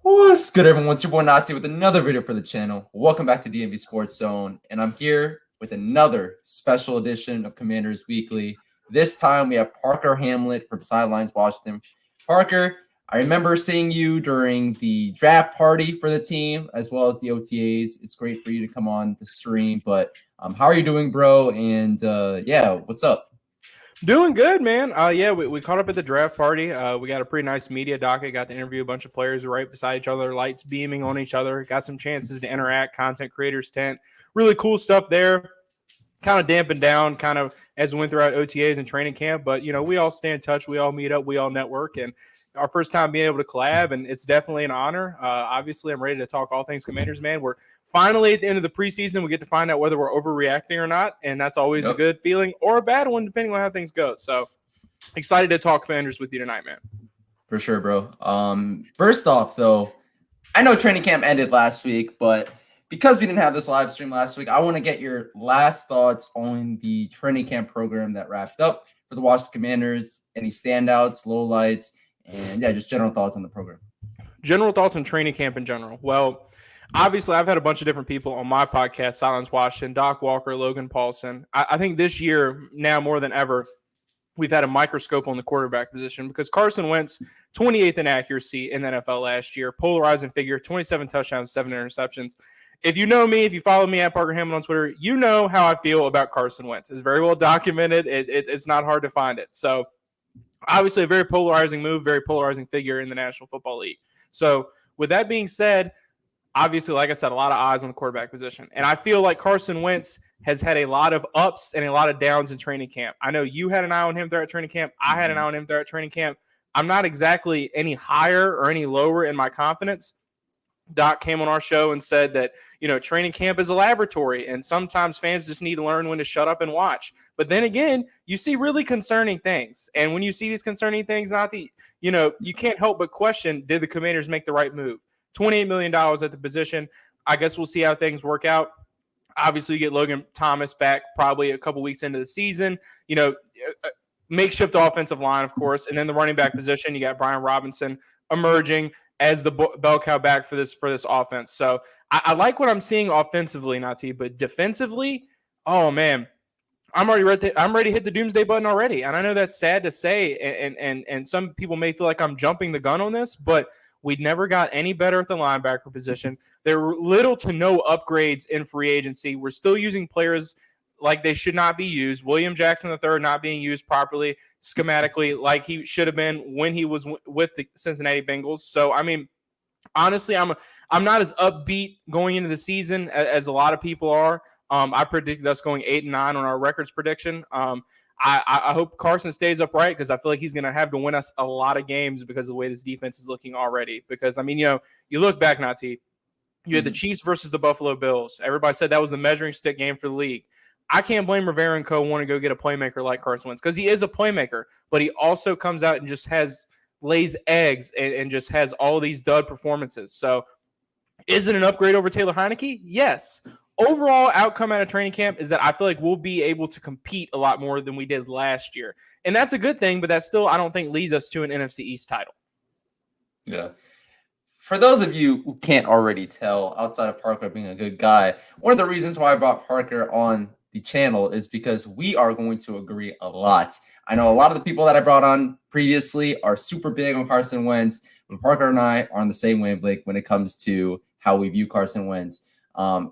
What's good, everyone? It's your boy Nazi with another video for the channel. Welcome back to DMV Sports Zone, and I'm here with another special edition of Commanders Weekly. This time we have Parker Hamlet from Sidelines, Washington. Parker, I remember seeing you during the draft party for the team as well as the OTAs. It's great for you to come on the stream, but how are you doing, bro? And yeah, what's up? Doing good, man. We caught up at the draft party. We got a pretty nice media docket. Got to interview a bunch of players right beside each other, lights beaming on each other. Got some chances to interact, content creators tent. Really cool stuff there. Kind of dampened down kind of as we went throughout OTAs and training camp. But, we all stay in touch. We all meet up. We all network. And our first time being able to collab, and it's definitely an honor. Obviously, I'm ready to talk all things Commanders, man. We're finally at the end of the preseason. We get to find out whether we're overreacting or not, and that's always a good feeling or a bad one, depending on how things go. So excited to talk Commanders with you tonight, man. For sure, bro. First off, though, I know training camp ended last week, but because we didn't have this live stream last week, I want to get your last thoughts on the training camp program that wrapped up for the Washington Commanders. Any standouts, lowlights, and yeah, just general thoughts on the program. General thoughts on training camp in general. Well, obviously, I've had a bunch of different people on my podcast, Sidelines Washington, Doc Walker, Logan Paulson. I think this year, now more than ever, we've had a microscope on the quarterback position because Carson Wentz, 28th in accuracy in the NFL last year, polarizing figure, 27 touchdowns, 7 interceptions. If you know me, if you follow me at Parker Hamlin on Twitter, you know how I feel about Carson Wentz. It's very well documented. It's not hard to find it. So, obviously, a very polarizing move, very polarizing figure in the National Football League. So, with that being said, obviously, like I said, a lot of eyes on the quarterback position. And I feel like Carson Wentz has had a lot of ups and a lot of downs in training camp. I know you had an eye on him throughout training camp. I had an eye on him throughout training camp. I'm not exactly any higher or any lower in my confidence. Doc came on our show and said that, training camp is a laboratory, and sometimes fans just need to learn when to shut up and watch. But then again, you see really concerning things. And when you see these concerning things, you can't help but question, did the Commanders make the right move? $28 million at the position. I guess we'll see how things work out. Obviously, you get Logan Thomas back probably a couple weeks into the season. Makeshift offensive line, of course. And then the running back position, you got Brian Robinson emerging as the bell cow back for this offense. So I like what I'm seeing offensively, Nati, but defensively, oh, man. I'm ready to hit the doomsday button already. And I know that's sad to say, and some people may feel like I'm jumping the gun on this, but we never got any better at the linebacker position. There were little to no upgrades in free agency. We're still using players like they should not be used. William Jackson III not being used properly, schematically, like he should have been when he was with the Cincinnati Bengals. So, honestly, I'm not as upbeat going into the season as a lot of people are. I predicted us going 8-9 on our records prediction. I hope Carson stays upright because I feel like he's going to have to win us a lot of games because of the way this defense is looking already. Because, you look back, Nati, you had the Chiefs versus the Buffalo Bills. Everybody said that was the measuring stick game for the league. I can't blame Rivera and co. want to go get a playmaker like Carson Wentz because he is a playmaker, but he also comes out and just lays eggs and just has all these dud performances. So is it an upgrade over Taylor Heinecke? Yes. Overall outcome out of training camp is that I feel like we'll be able to compete a lot more than we did last year. And that's a good thing, but that still, I don't think, leads us to an NFC East title. Yeah. For those of you who can't already tell, outside of Parker being a good guy, one of the reasons why I brought Parker on the channel is because we are going to agree a lot. I know a lot of the people that I brought on previously are super big on Carson Wentz, but Parker and I are on the same wavelength when it comes to how we view Carson Wentz.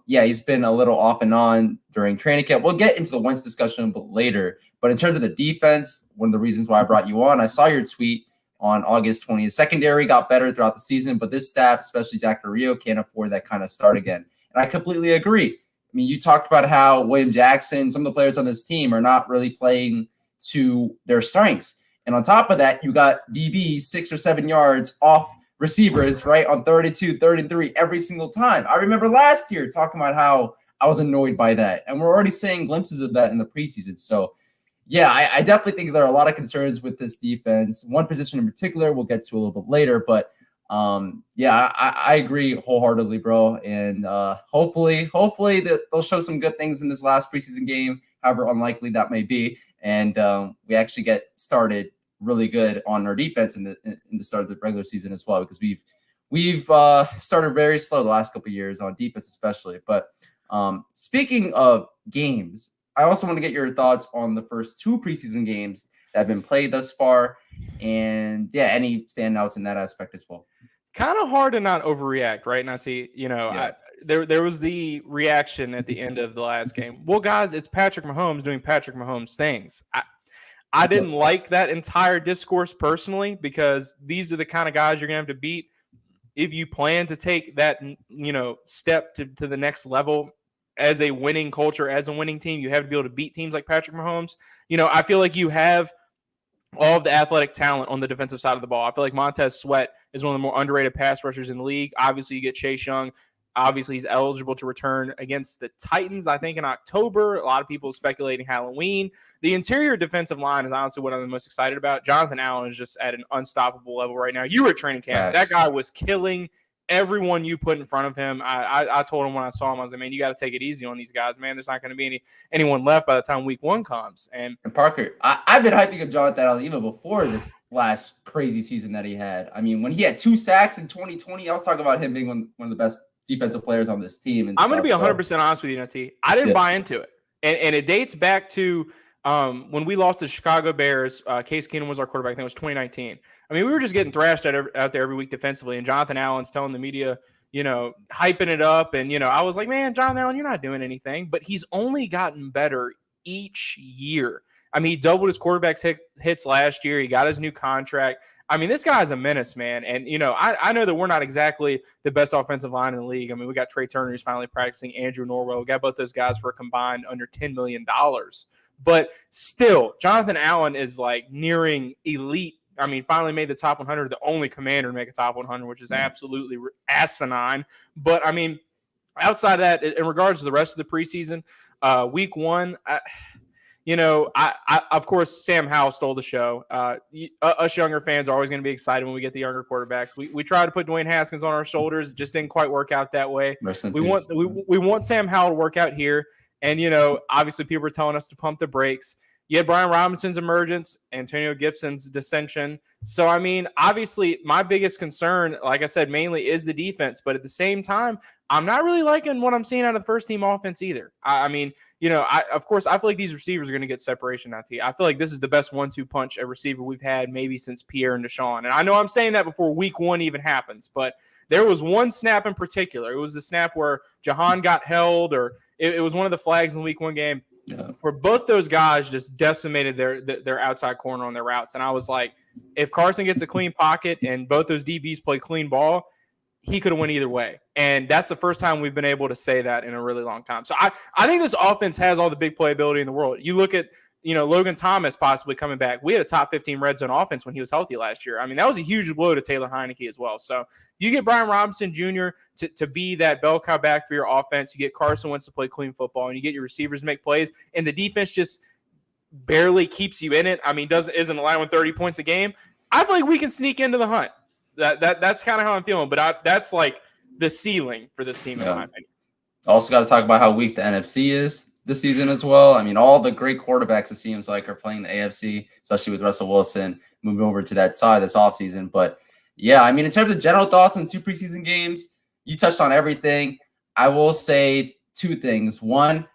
He's been a little off and on during training camp. We'll get into the Wentz discussion a bit later, but in terms of the defense, one of the reasons why I brought you on, I saw your tweet on August 20th. Secondary got better throughout the season, but this staff, especially Jack Del Rio, can't afford that kind of start again. And I completely agree. You talked about how William Jackson, some of the players on this team are not really playing to their strengths. And on top of that, you got DB 6 or 7 yards off receivers, right, on 32, 33 every single time. I remember last year talking about how I was annoyed by that. And we're already seeing glimpses of that in the preseason. So, yeah, I definitely think there are a lot of concerns with this defense. One position in particular we'll get to a little bit later. But, I agree wholeheartedly, bro. And hopefully that they'll show some good things in this last preseason game, however unlikely that may be. And we actually get started really good on our defense in the start of the regular season as well, because we've we've started very slow the last couple of years on defense, especially. But speaking of games, I also want to get your thoughts on the first 2 preseason games that have been played thus far, and any standouts in that aspect as well. Kind of hard to not overreact, right, Nati? There was the reaction at the end of the last game. Well, guys, it's Patrick Mahomes doing Patrick Mahomes things. I didn't like that entire discourse personally, because these are the kind of guys you're going to have to beat if you plan to take that, step to the next level as a winning culture, as a winning team. You have to be able to beat teams like Patrick Mahomes. I feel like you have all of the athletic talent on the defensive side of the ball. I feel like Montez Sweat is one of the more underrated pass rushers in the league. Obviously, you get Chase Young. Obviously, he's eligible to return against the Titans, I think, in October. A lot of people speculating Halloween. The interior defensive line is honestly what I'm the most excited about. Jonathan Allen is just at an unstoppable level right now. You were at training camp. Yes. That guy was killing everyone you put in front of him. I told him when I saw him, I was like, man, you got to take it easy on these guys, man. There's not going to be anyone left by the time week 1 comes. And Parker, I've been hyping up Jonathan Allen even before this last crazy season that he had. I mean, when he had 2 sacks in 2020, I was talking about him being one of the best defensive players on this team. And I'm going to be 100% honest with you, Nati. I didn't buy into it. And it dates back to when we lost to Chicago Bears. Case Keenum was our quarterback. I think it was 2019. I mean, we were just getting thrashed out there every week defensively. And Jonathan Allen's telling the media, hyping it up. And, I was like, man, Jonathan Allen, you're not doing anything. But he's only gotten better each year. I mean, he doubled his quarterback's hits last year. He got his new contract. I mean, this guy's a menace, man. And, I know that we're not exactly the best offensive line in the league. I mean, we got Trey Turner who's finally practicing, Andrew Norwell. We got both those guys for a combined under $10 million. But still, Jonathan Allen is like nearing elite. I mean, finally made the top 100, the only commander to make a top 100, which is absolutely asinine. But, I mean, outside of that, in regards to the rest of the preseason, week 1, of course, Sam Howell stole the show. Us younger fans are always going to be excited when we get the younger quarterbacks. We tried to put Dwayne Haskins on our shoulders. It just didn't quite work out that way. We want Sam Howell to work out here. And, obviously people are telling us to pump the brakes. You had Brian Robinson's emergence, Antonio Gibson's dissension. So, I mean, obviously my biggest concern, like I said, mainly is the defense. But at the same time, I'm not really liking what I'm seeing out of the first team offense either. I mean, of course, I feel like these receivers are going to get separation now. I feel like this is the best 1-2 punch a receiver we've had maybe since Pierre and Deshaun. And I know I'm saying that before week 1 even happens, but there was one snap in particular. It was the snap where Jahan got held, or it was one of the flags in the week 1 game. Yeah. Where both those guys just decimated their outside corner on their routes. And I was like, if Carson gets a clean pocket and both those DBs play clean ball, he could have went either way. And that's the first time we've been able to say that in a really long time. So I think this offense has all the big playability in the world. You look at, Logan Thomas possibly coming back. We had a top 15 red zone offense when he was healthy last year. I mean, that was a huge blow to Taylor Heinecke as well. So you get Brian Robinson Jr. to be that bell cow back for your offense. You get Carson Wentz to play clean football, and you get your receivers to make plays, and the defense just barely keeps you in it. I mean, isn't allowing 30 points a game. I feel like we can sneak into the hunt. That's kind of how I'm feeling. But that's like the ceiling for this team, in my opinion. Also got to talk about how weak the NFC is this season as well. I mean, all the great quarterbacks, it seems like, are playing the AFC, especially with Russell Wilson moving over to that side this offseason. But, yeah, I mean, in terms of general thoughts on 2 preseason games, you touched on everything. I will say 2 things. One,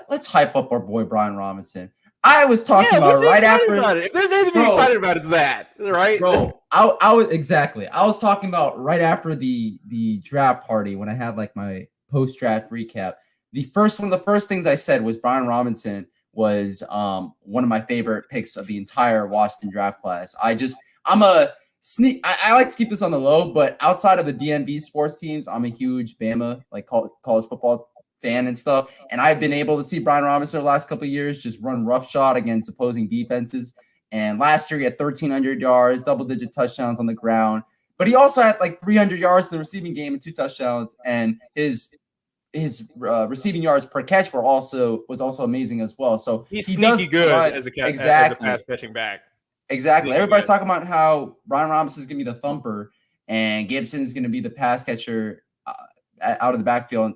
let's hype up our boy Brian Robinson. I was talking about right after. If there's anything to be excited about, it's that, right? Bro, I was talking about right after the draft party when I had like my post-draft recap. One of the first things I said was Brian Robinson was one of my favorite picks of the entire Washington draft class. I'm a sneak. I like to keep this on the low, but outside of the DMV sports teams, I'm a huge Bama, like college football fan and stuff. And I've been able to see Brian Robinson the last couple of years just run roughshod against opposing defenses. And last year he had 1,300 yards, double-digit touchdowns on the ground. But he also had like 300 yards in the receiving game and 2 touchdowns. And his receiving yards per catch was also amazing as well. So he's sneaky good as a pass catching back. Exactly. Everybody's talking about how Brian Robinson is going to be the thumper and Gibson is going to be the pass catcher out of the backfield,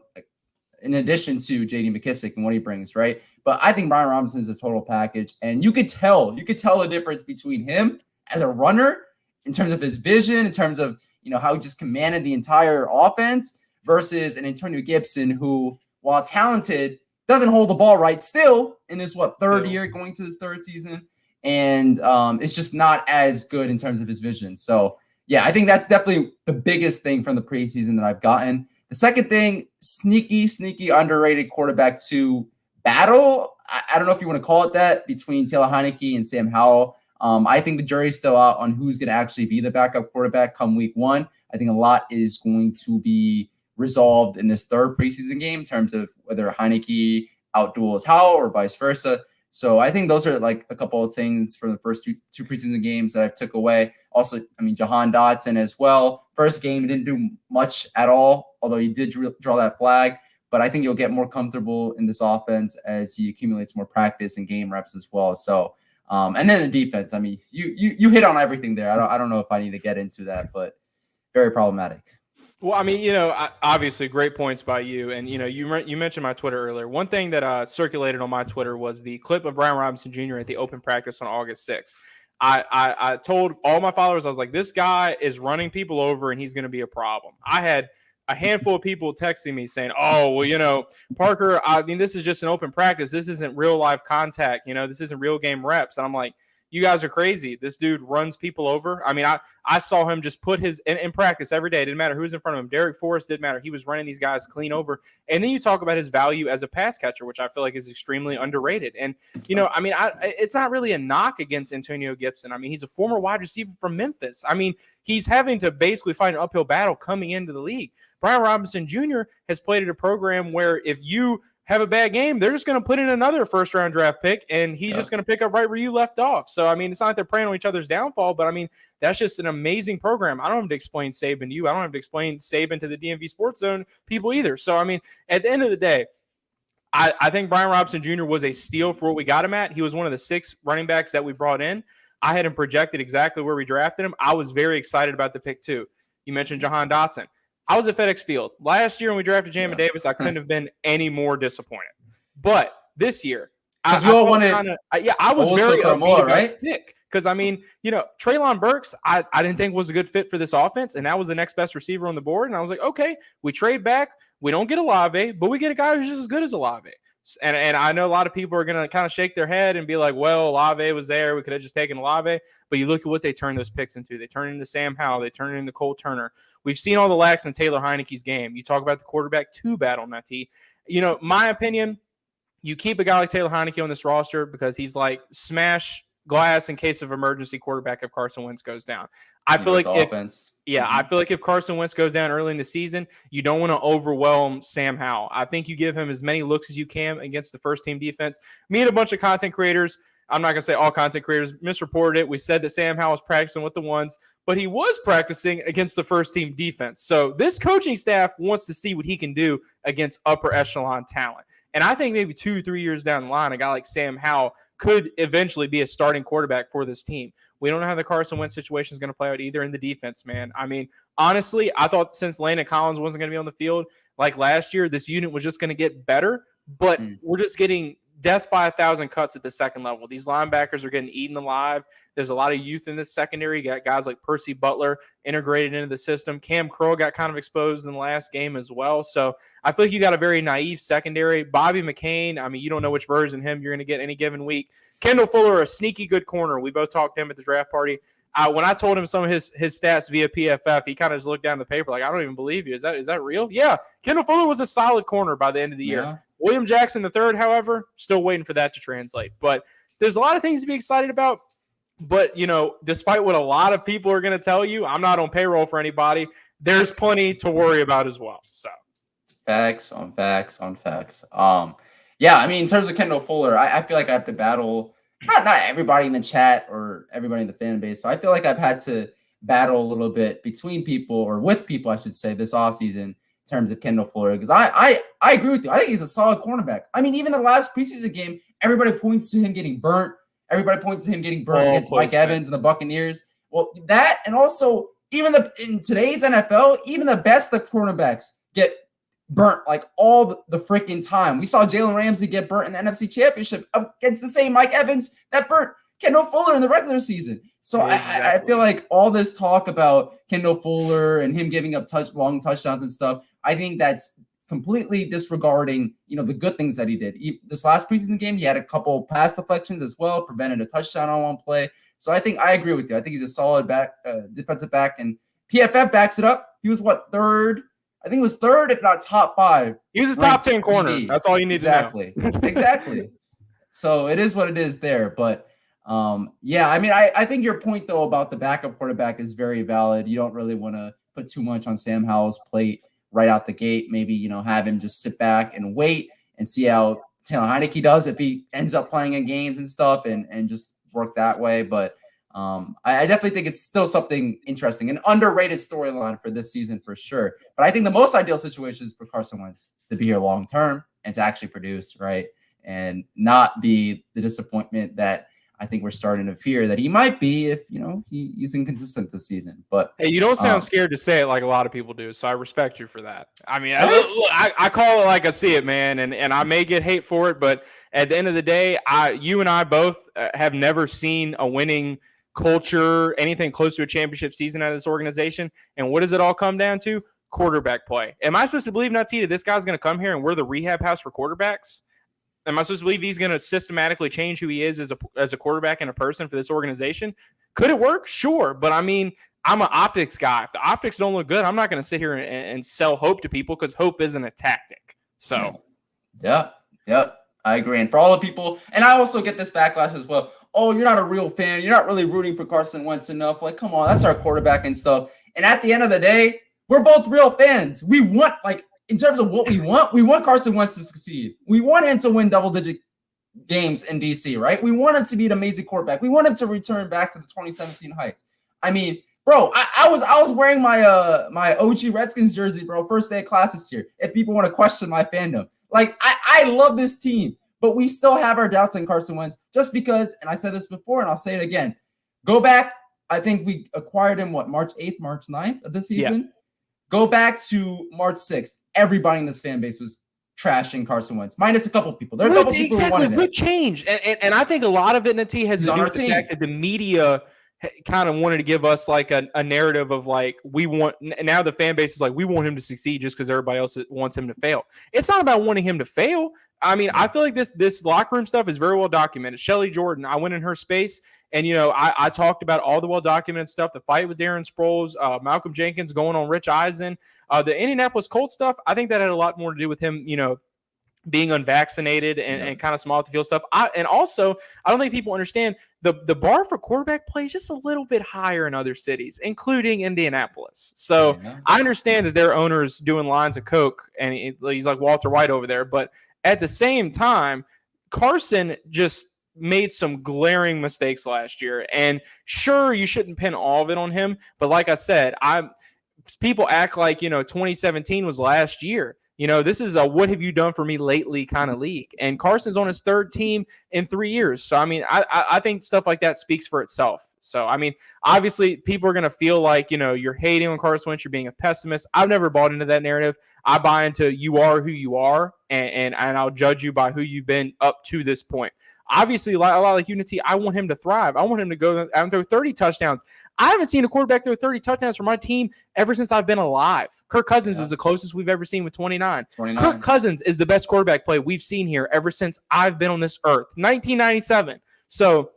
in addition to J.D. McKissick and what he brings, right? But I think Brian Robinson is a total package, and you could tell the difference between him as a runner in terms of his vision, in terms of how he just commanded the entire offense versus an Antonio Gibson who, while talented, doesn't hold the ball right still in his third year, going to his third season. And it's just not as good in terms of his vision. So, yeah, I think that's definitely the biggest thing from the preseason that I've gotten. The second thing, sneaky underrated quarterback 2 battle. I don't know if you want to call it that, between Taylor Heinecke and Sam Howell. I think the jury's still out on who's going to actually be the backup quarterback come week 1. I think a lot is going to be resolved in this third preseason game in terms of whether Heinecke outduels Howell or vice versa. So I think those are like a couple of things from the first two preseason games that I took away. Also, Jahan Dotson as well. First game, he didn't do much at all, although he did draw that flag. But I think he'll get more comfortable in this offense as he accumulates more practice and game reps as well. So, and then the defense. You hit on everything there. I don't know if I need to get into that, but very problematic. Well, obviously great points by you. And, you mentioned my Twitter earlier. One thing that circulated on my Twitter was the clip of Brian Robinson Jr. at the open practice on August 6th. I told all my followers, I was like, this guy is running people over and he's going to be a problem. I had a handful of people texting me saying, oh, well, Parker, this is just an open practice. This isn't real life contact. This isn't real game reps. And I'm like, you guys are crazy. This dude runs people over. I saw him just put his in practice every day. It didn't matter who was in front of him. Derek Forrest didn't matter. He was running these guys clean over. And then you talk about his value as a pass catcher, which I feel like is extremely underrated. And, it's not really a knock against Antonio Gibson. He's a former wide receiver from Memphis. He's having to basically fight an uphill battle coming into the league. Brian Robinson Jr. has played at a program where if you have a bad game, they're just going to put in another first-round draft pick, and he's just going to pick up right where you left off. So, it's not like they're preying on each other's downfall, but, that's just an amazing program. I don't have to explain Saban to you. I don't have to explain Saban to the DMVSportsZone people either. So, at the end of the day, I think Brian Robinson Jr. was a steal for what we got him at. He was one of the 6 running backs that we brought in. I had him projected exactly where we drafted him. I was very excited about the pick, too. You mentioned Jahan Dotson. I was at FedEx Field. Last year when we drafted Jamin Davis, I couldn't have been any more disappointed. But this year, because we all wanted, I was very upbeat about the pick. Because, Treylon Burks, I didn't think was a good fit for this offense, and that was the next best receiver on the board. And I was like, okay, we trade back. We don't get Olave, but we get a guy who's just as good as Olave. And I know a lot of people are going to kind of shake their head and be like, well, Olave was there. We could have just taken Olave. But you look at what they turned those picks into. They turned into Sam Howell. They turned into Cole Turner. We've seen all the lacks in Taylor Heinecke's game. You talk about the quarterback 2 battle, Natty. My opinion, you keep a guy like Taylor Heinecke on this roster because he's like smash glass in case of emergency quarterback if Carson Wentz goes down. I feel like if Carson Wentz goes down early in the season, you don't want to overwhelm Sam Howell. I think you give him as many looks as you can against the first team defense. Me and a bunch of content creators, I'm not going to say all content creators, misreported it. We said that Sam Howell was practicing with the ones, but he was practicing against the first team defense. So this coaching staff wants to see what he can do against upper echelon talent. And I think maybe 2-3 years down the line, a guy like Sam Howell could eventually be a starting quarterback for this team. We don't know how the Carson Wentz situation is going to play out either in the defense, man. Honestly, I thought since Landon Collins wasn't going to be on the field like last year, this unit was just going to get better, but we're just getting death by 1,000 cuts at the second level. These linebackers are getting eaten alive. There's a lot of youth in this secondary. You got guys like Percy Butler integrated into the system. Cam Crow got kind of exposed in the last game as well. So I feel like you got a very naive secondary. Bobby McCain, you don't know which version of him you're going to get any given week. Kendall Fuller, a sneaky good corner. We both talked to him at the draft party. When I told him some of his stats via PFF, he kind of just looked down the paper like, I don't even believe you. Is that real? Yeah. Kendall Fuller was a solid corner by the end of the year. William Jackson III, however, still waiting for that to translate. But there's a lot of things to be excited about. But, despite what a lot of people are going to tell you, I'm not on payroll for anybody. There's plenty to worry about as well. So, facts on facts on facts. In terms of Kendall Fuller, I feel like I have to battle not everybody in the chat or everybody in the fan base, but I feel like I've had to battle a little bit between people or with people, I should say, this offseason in terms of Kendall Fuller. Because I agree with you. I think he's a solid cornerback. Even the last preseason game, everybody points to him getting burnt. Everybody points to him getting burnt against Mike Evans and the Buccaneers. Well, that and also in today's NFL, even the best of cornerbacks get burnt like all the freaking time. We saw Jalen Ramsey get burnt in the NFC Championship against the same Mike Evans that burnt Kendall Fuller in the regular season. So I feel like all this talk about Kendall Fuller and him giving up long touchdowns and stuff, I think that's completely disregarding, the good things that he did. This last preseason game, he had a couple pass deflections as well, prevented a touchdown on one play. So I agree with you. I think he's a solid defensive back, and PFF backs it up. He was third? I think it was third, if not top 5. He was a top 10 corner. That's all you need to know. Exactly. So it is what it is there. But I think your point, though, about the backup quarterback is very valid. You don't really want to put too much on Sam Howell's plate right out the gate. Maybe, have him just sit back and wait and see how Heinecke does if he ends up playing in games and stuff and just work that way. But I definitely think it's still something interesting, an underrated storyline for this season for sure. But I think the most ideal situation is for Carson Wentz to be here long term and to actually produce, right? And not be the disappointment that I think we're starting to fear that he might be if, he's inconsistent this season. But hey, you don't sound scared to say it like a lot of people do, so I respect you for that. I mean, I call it like I see it, man, and I may get hate for it, but at the end of the day, you and I both have never seen a winning culture, anything close to a championship season out of this organization. And what does it all come down to? Quarterback play. Am I supposed to believe, Natita, this guy's going to come here and we're the rehab house for quarterbacks? Am I supposed to believe he's going to systematically change who he is as a quarterback and a person for this organization? Could it work? Sure. But I mean, I'm an optics guy. If the optics don't look good, I'm not going to sit here and sell hope to people because hope isn't a tactic. So, Yep. I agree. And for all the people, and I also get this backlash as well. Oh, you're not a real fan. You're not really rooting for Carson Wentz enough. Like, come on, that's our quarterback and stuff. And at the end of the day, we're both real fans. We want, in terms of what we want Carson Wentz to succeed. We want him to win double-digit games in DC, right? We want him to be an amazing quarterback. We want him to return back to the 2017 heights. I mean, bro, I was wearing my OG Redskins jersey, bro, first day of class this year. If people want to question my fandom, I love this team, but we still have our doubts on Carson Wentz just because. And I said this before, and I'll say it again. Go back. I think we acquired him March 8th, March 9th of the season. Yeah. Go back to March 6th. Everybody in this fan base was trashing Carson Wentz, minus a couple people. There are a couple people who wanted it. What changed? And I think a lot of it, Nati, has to do with the fact that the media kind of wanted to give us a narrative of we want, now the fan base is we want him to succeed just because everybody else wants him to fail. It's not about wanting him to fail. I mean, I feel like this locker room stuff is very well documented. Shelly Jordan, I went in her space and, I talked about all the well-documented stuff, the fight with Darren Sproles, Malcolm Jenkins going on Rich Eisen, the Indianapolis Colts stuff. I think that had a lot more to do with him, being unvaccinated and kind of small at the field stuff. And also, I don't think people understand the bar for quarterback play is just a little bit higher in other cities, including Indianapolis. So I understand that their owner's doing lines of coke and he's like Walter White over there. But at the same time, Carson just made some glaring mistakes last year. And sure, you shouldn't pin all of it on him. But like I said, people act like, 2017 was last year. This is a what have you done for me lately kind of league. And Carson's on his third team in 3 years. So, I mean, I think stuff like that speaks for itself. So, I mean, obviously people are going to feel like, you're hating on Carson Wentz, you're being a pessimist. I've never bought into that narrative. I buy into you are who you are, and I'll judge you by who you've been up to this point. Obviously, a lot like Unity, I want him to thrive. I want him to go out and throw 30 touchdowns. I haven't seen a quarterback throw 30 touchdowns for my team ever since I've been alive. Kirk Cousins is the closest we've ever seen with 29. Kirk Cousins is the best quarterback play we've seen here ever since I've been on this earth, 1997. So,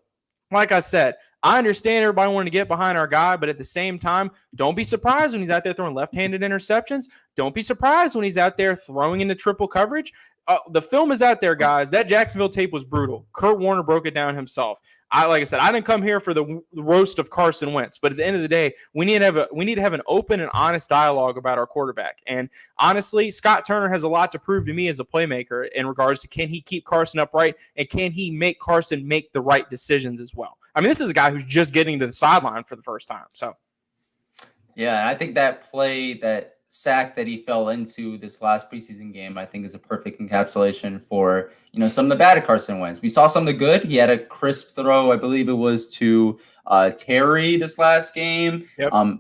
like I said, I understand everybody wanting to get behind our guy, but at the same time, don't be surprised when he's out there throwing left-handed interceptions. Don't be surprised when he's out there throwing into triple coverage. The film is out there, guys. That Jacksonville tape was brutal. Kurt Warner broke it down himself. Like I said, I didn't come here for the roast of Carson Wentz, but at the end of the day, we need to have an open and honest dialogue about our quarterback. And honestly, Scott Turner has a lot to prove to me as a playmaker in regards to can he keep Carson upright and can he make Carson make the right decisions as well. I mean, this is a guy who's just getting to the sideline for the first time. So, yeah, I think that play, that sack that he fell into this last preseason game, I think is a perfect encapsulation for, some of the bad at Carson Wentz. We saw some of the good. He had a crisp throw, I believe it was to Terry this last game,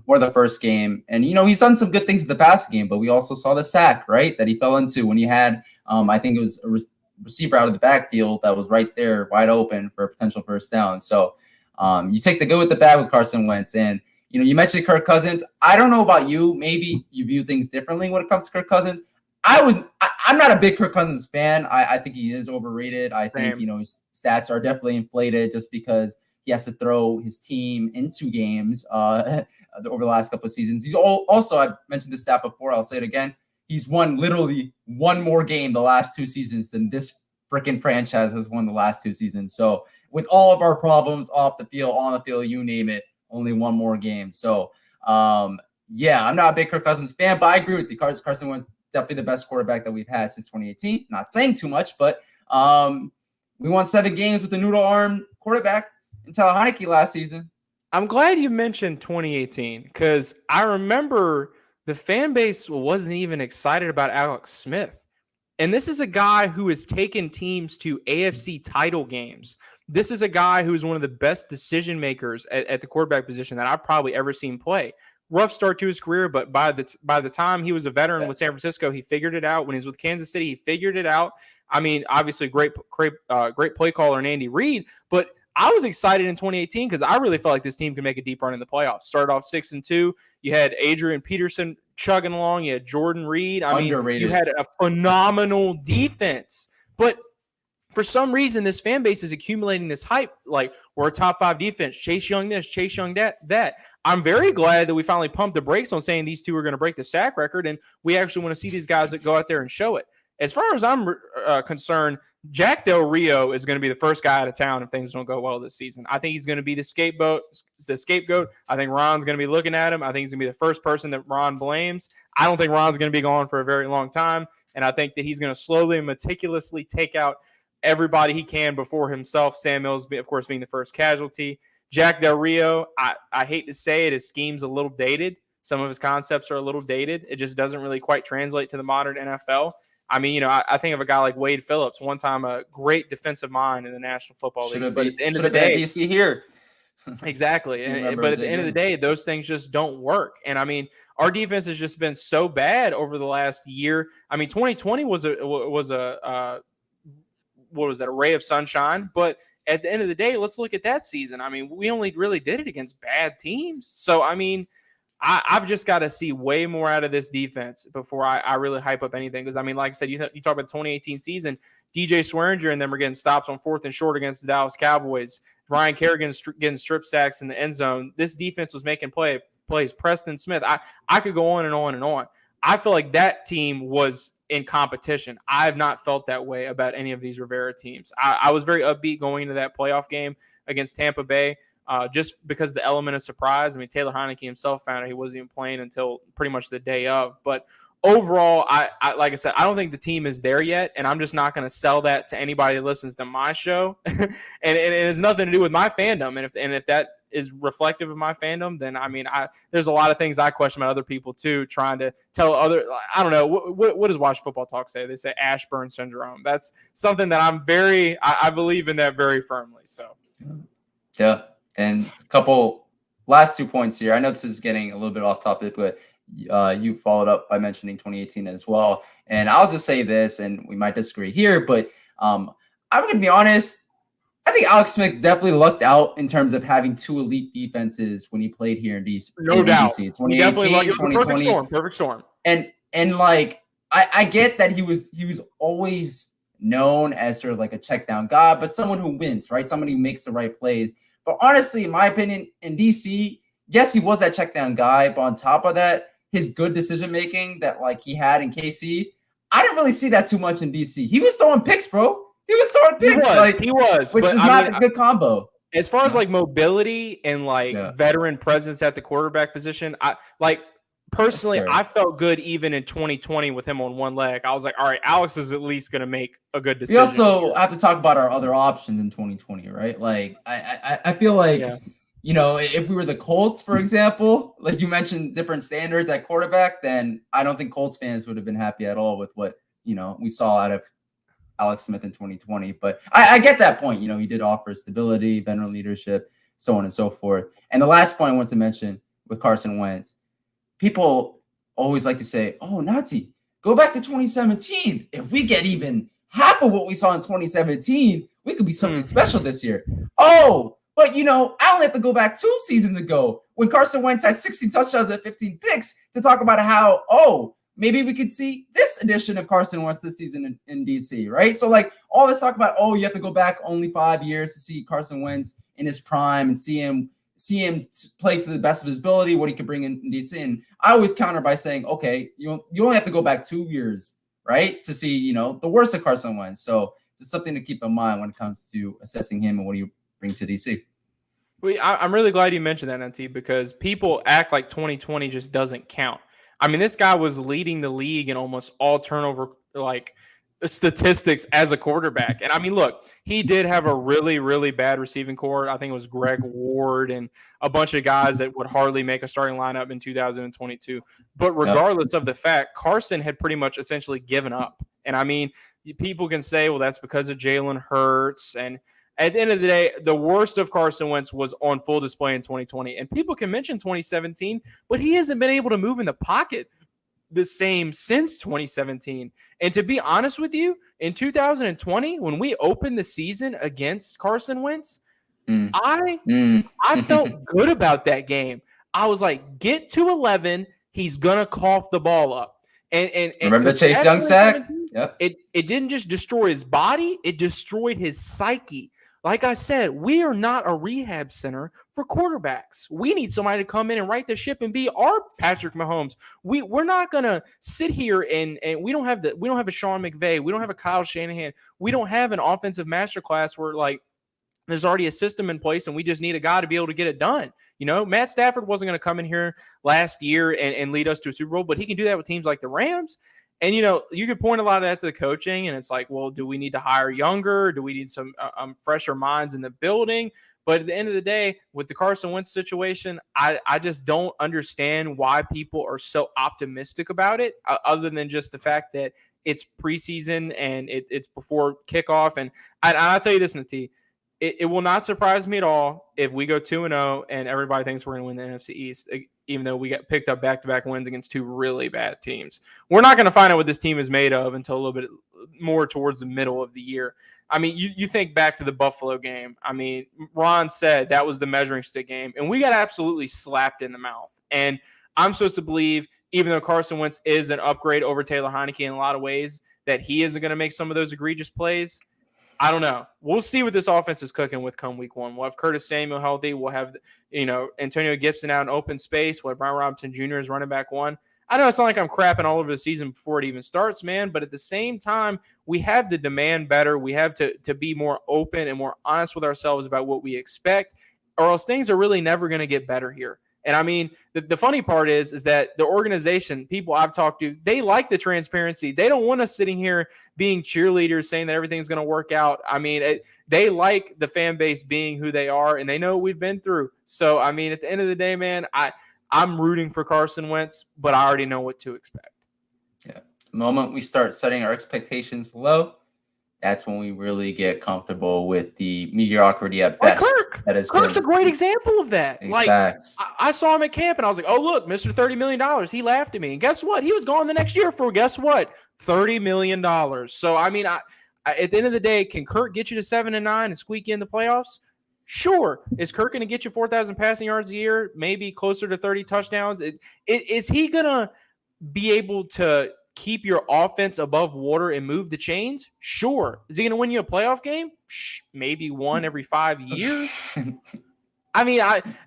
or the first game. And, he's done some good things in the past game, but we also saw the sack, right, that he fell into when he had, I think it was a receiver out of the backfield that was right there wide open for a potential first down. So, You take the good with the bad with Carson Wentz. And, you mentioned Kirk Cousins. I don't know about you. Maybe you view things differently when it comes to Kirk Cousins. I'm not a big Kirk Cousins fan. I think he is overrated. I think, his stats are definitely inflated just because he has to throw his team into games over the last couple of seasons. He's also, I've mentioned this stat before, I'll say it again. He's won literally one more game the last 2 seasons than this freaking franchise has won the last 2 seasons. So with all of our problems off the field, on the field, you name it, only one more game. So, yeah, I'm not a big Kirk Cousins fan, but I agree with you. Carson Wentz definitely the best quarterback that we've had since 2018. Not saying too much, but we won 7 games with the noodle arm quarterback in Heinecke last season. I'm glad you mentioned 2018 because I remember the fan base wasn't even excited about Alex Smith. And this is a guy who has taken teams to AFC title games. This is a guy who is one of the best decision makers at the quarterback position that I've probably ever seen play. Rough start to his career, but by the time he was a veteran with San Francisco, he figured it out. When he was with Kansas City, he figured it out. I mean, obviously, great play caller in Andy Reid, but I was excited in 2018 because I really felt like this team could make a deep run in the playoffs. Started off 6-2. You had Adrian Peterson chugging along. You had Jordan Reed. Underrated. You had a phenomenal defense, but for some reason, this fan base is accumulating this hype. Like, we're a top 5 defense. Chase Young this, Chase Young that. I'm very glad that we finally pumped the brakes on saying these two are going to break the sack record, and we actually want to see these guys that go out there and show it. As far as I'm concerned, Jack Del Rio is going to be the first guy out of town if things don't go well this season. I think he's going to be the scapegoat. I think Ron's going to be looking at him. I think he's going to be the first person that Ron blames. I don't think Ron's going to be gone for a very long time, and I think that he's going to slowly and meticulously take out everybody he can before himself. Sam Mills, of course, being the first casualty. Jack Del Rio, I hate to say it, his scheme's a little dated. Some of his concepts are a little dated. It just doesn't really quite translate to the modern NFL. I mean, I think of a guy like Wade Phillips, one time a great defensive mind in the National Football League. But at the end of the day, DC here. Exactly. But at the end of the day, those things just don't work. And I mean, our defense has just been so bad over the last year. I mean, 2020 was a ray of sunshine, but at the end of the day, let's look at that season. I mean, we only really did it against bad teams. So, I mean, I've just got to see way more out of this defense before I really hype up anything. Because, I mean, like I said, you talk about the 2018 season, DJ Swearinger and them are getting stops on 4th and short against the Dallas Cowboys. Ryan Kerrigan getting strip sacks in the end zone. This defense was making plays. Preston Smith. I could go on and on and on. I feel like that team was in competition. I have not felt that way about any of these Rivera teams. I was very upbeat going into that playoff game against Tampa Bay, just because the element of surprise. I mean, Taylor Heinecke himself found out he wasn't even playing until pretty much the day of. But overall, I like I said, I don't think the team is there yet, and I'm just not going to sell that to anybody that listens to my show. and it has nothing to do with my fandom. And if that is reflective of my fandom, then I mean, there's a lot of things I question about other people too, trying to tell other. I don't know what does Watch Football Talk say? They say Ashburn syndrome. That's something that I believe in that very firmly. So, yeah. And a couple last 2 points here. I know this is getting a little bit off topic, but you followed up by mentioning 2018 as well. And I'll just say this, and we might disagree here, but I'm going to be honest. I think Alex Smith definitely lucked out in terms of having 2 elite defenses when he played here in DC. No doubt. 2018, 2020. Perfect storm. And like, I get that he was always known as sort of like a check down guy, but someone who wins, right? Someone who makes the right plays. But honestly, in my opinion, in DC, yes, he was that check down guy, but on top of that, his good decision making that like he had in KC, I didn't really see that too much in DC. He was throwing picks, bro. He was throwing picks. He was, which is not a good combo. As far as like mobility and like veteran presence at the quarterback position, personally, I felt good even in 2020 with him on one leg. I was like, all right, Alex is at least going to make a good decision. We also have to talk about our other options in 2020, right? Like, I feel like, if we were the Colts, for example, like you mentioned different standards at quarterback, then I don't think Colts fans would have been happy at all with what, we saw out of Alex Smith in 2020. But I get that point. He did offer stability, veteran leadership, so on and so forth. And the last point I want to mention with Carson Wentz, people always like to say, oh, Nazi, go back to 2017. If we get even half of what we saw in 2017, we could be something special this year. Oh, But, I only have to go back 2 seasons ago when Carson Wentz had 16 touchdowns and 15 picks to talk about how, maybe we could see this edition of Carson Wentz this season in DC, right? So, all this talk about, you have to go back only 5 years to see Carson Wentz in his prime and see him play to the best of his ability, what he could bring in DC. And I always counter by saying, okay, you only have to go back 2 years, right, to see, the worst of Carson Wentz. So just something to keep in mind when it comes to assessing him and what he bring to DC. I'm really glad you mentioned that, NT, because people act like 2020 just doesn't count. I mean, this guy was leading the league in almost all turnover statistics as a quarterback. And I mean, look, he did have a really, really bad receiving core. I think it was Greg Ward and a bunch of guys that would hardly make a starting lineup in 2022. But regardless of the fact, Carson had pretty much essentially given up. And I mean, people can say, well, that's because of Jalen Hurts. And at the end of the day, the worst of Carson Wentz was on full display in 2020. And people can mention 2017, but he hasn't been able to move in the pocket the same since 2017. And to be honest with you, in 2020, when we opened the season against Carson Wentz, I felt good about that game. I was like, get to 11, he's gonna cough the ball up. And remember the Chase Young sack? Yep. It didn't just destroy his body, it destroyed his psyche. Like I said, we are not a rehab center for quarterbacks. We need somebody to come in and right the ship and be our Patrick Mahomes. We're not gonna sit here and we don't have a Sean McVay, we don't have a Kyle Shanahan, we don't have an offensive masterclass where there's already a system in place and we just need a guy to be able to get it done. Matt Stafford wasn't going to come in here last year and lead us to a Super Bowl, but he can do that with teams like the Rams. And, you could point a lot of that to the coaching, and it's like, well, do we need to hire younger? Do we need some fresher minds in the building? But at the end of the day, with the Carson Wentz situation, I just don't understand why people are so optimistic about it, other than just the fact that it's preseason and it's before kickoff. And I'll tell you this, Nati, it will not surprise me at all if we go 2-0 and everybody thinks we're going to win the NFC East, even though we got picked up back-to-back wins against 2 really bad teams. We're not going to find out what this team is made of until a little bit more towards the middle of the year. I mean, you think back to the Buffalo game. I mean, Ron said that was the measuring stick game, and we got absolutely slapped in the mouth. And I'm supposed to believe, even though Carson Wentz is an upgrade over Taylor Heinecke in a lot of ways, that he isn't going to make some of those egregious plays. I don't know. We'll see what this offense is cooking with come week 1. We'll have Curtis Samuel healthy. We'll have, Antonio Gibson out in open space. We'll have Brian Robinson Jr. as running back 1. I know it's not like I'm crapping all over the season before it even starts, man, but at the same time, we have to demand better. We have to be more open and more honest with ourselves about what we expect, or else things are really never going to get better here. And I mean, the funny part is that the organization, people I've talked to, they like the transparency. They don't want us sitting here being cheerleaders saying that everything's going to work out. I mean, they like the fan base being who they are, and they know what we've been through. So, I mean, at the end of the day, man, I'm rooting for Carson Wentz, but I already know what to expect. Yeah. The moment we start setting our expectations low, that's when we really get comfortable with the mediocrity at best. Kirk's a great example of that. Exactly. I saw him at camp, and I was like, oh, look, Mr. $30 million. He laughed at me. And guess what? He was gone the next year for, guess what? $30 million. So, I mean, at the end of the day, can Kirk get you to 7-9 and squeak in the playoffs? Sure. Is Kirk going to get you 4,000 passing yards a year, maybe closer to 30 touchdowns? Is he going to be able to keep your offense above water and move the chains? Sure. Is he going to win you a playoff game? Maybe 1 every 5 years. I mean,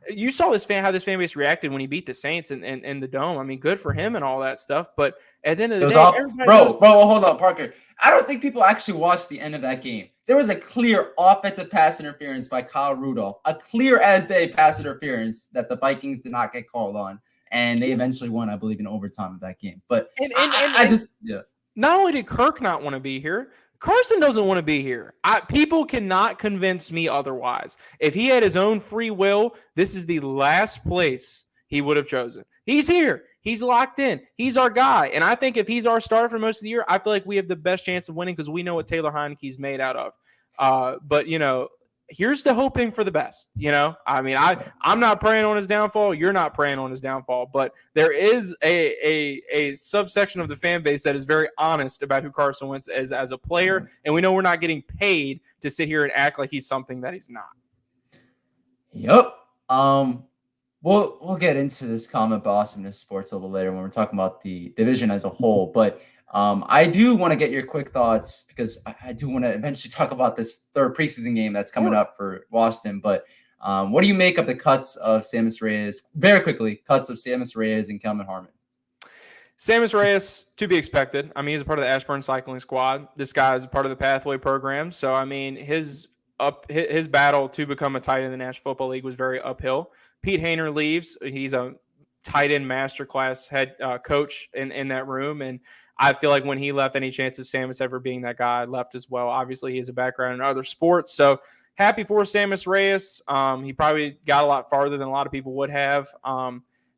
you saw how this fan base reacted when he beat the Saints in the Dome. I mean, good for him and all that stuff. But at the end of the day, bro, hold on, Parker. I don't think people actually watched the end of that game. There was a clear offensive pass interference by Kyle Rudolph, a clear as day pass interference that the Vikings did not get called on. And they eventually won, I believe, in overtime of that game. But not only did Kirk not want to be here, Carson doesn't want to be here. People cannot convince me otherwise. If he had his own free will, this is the last place he would have chosen. He's here. He's locked in. He's our guy. And I think if he's our starter for most of the year, I feel like we have the best chance of winning because we know what Taylor Heinecke's made out of. But, here's the hoping for the best. I mean, I'm not praying on his downfall. You're not praying on his downfall. But there is a subsection of the fan base that is very honest about who Carson Wentz is as a player. And we know we're not getting paid to sit here and act like he's something that he's not. Yep. We'll get into this comment about awesomeness sports a little later when we're talking about the division as a whole. But I do want to get your quick thoughts because I do want to eventually talk about this third preseason game that's coming up for Washington. But what do you make of the cuts of Samus Reyes? Very quickly, cuts of Samus Reyes and Charlemagne Harmon. Samus Reyes, to be expected. I mean, he's a part of the Ashburn Cycling Squad. This guy is a part of the Pathway program. So, I mean, his battle to become a tight end in the National Football League was very uphill. Pete Hainer leaves. He's a tight end masterclass head coach in that room. And I feel like when he left, any chance of Samus ever being that guy left as well. Obviously, he has a background in other sports. So, happy for Samus Reyes. He probably got a lot farther than a lot of people would have.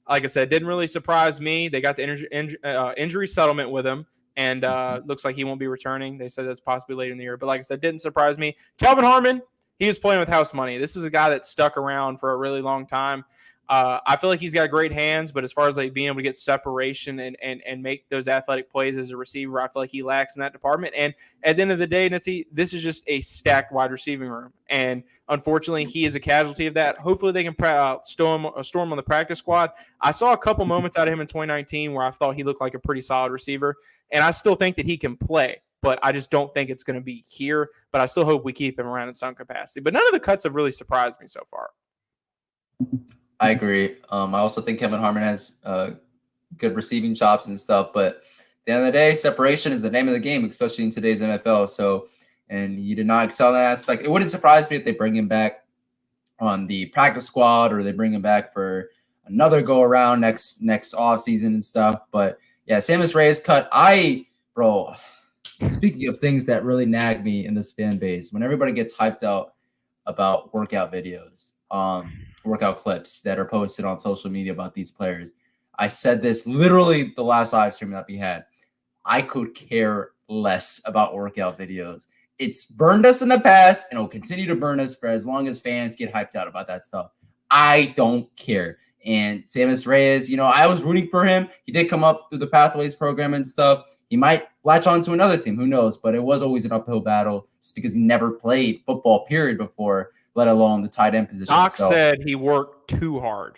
Like I said, didn't really surprise me. They got the injury settlement with him, and looks like he won't be returning. They said that's possibly later in the year. But like I said, didn't surprise me. Calvin Harmon, he was playing with house money. This is a guy that stuck around for a really long time. I feel like he's got great hands, but as far as like being able to get separation and make those athletic plays as a receiver, I feel like he lacks in that department. And at the end of the day, Nitzy, this is just a stacked wide receiving room. And unfortunately, he is a casualty of that. Hopefully they can storm on the practice squad. I saw a couple moments out of him in 2019 where I thought he looked like a pretty solid receiver. And I still think that he can play, but I just don't think it's going to be here. But I still hope we keep him around in some capacity. But none of the cuts have really surprised me so far. I agree. I also think Kevin Harmon has good receiving chops and stuff, but at the end of the day, separation is the name of the game, especially in today's NFL. So, and he did not excel in that aspect. It wouldn't surprise me if they bring him back on the practice squad or they bring him back for another go around next off season and stuff. But yeah, Samus Reyes cut. Speaking of things that really nag me in this fan base, when everybody gets hyped out about workout videos, workout clips that are posted on social media about these players. I said this literally the last live stream that we had. I could care less about workout videos. It's burned us in the past and it'll continue to burn us for as long as fans get hyped out about that stuff. I don't care. And Samus Reyes, I was rooting for him. He did come up through the Pathways program and stuff. He might latch on to another team. Who knows? But it was always an uphill battle just because he never played football, period, before, let alone the tight end position. Doc said he worked too hard.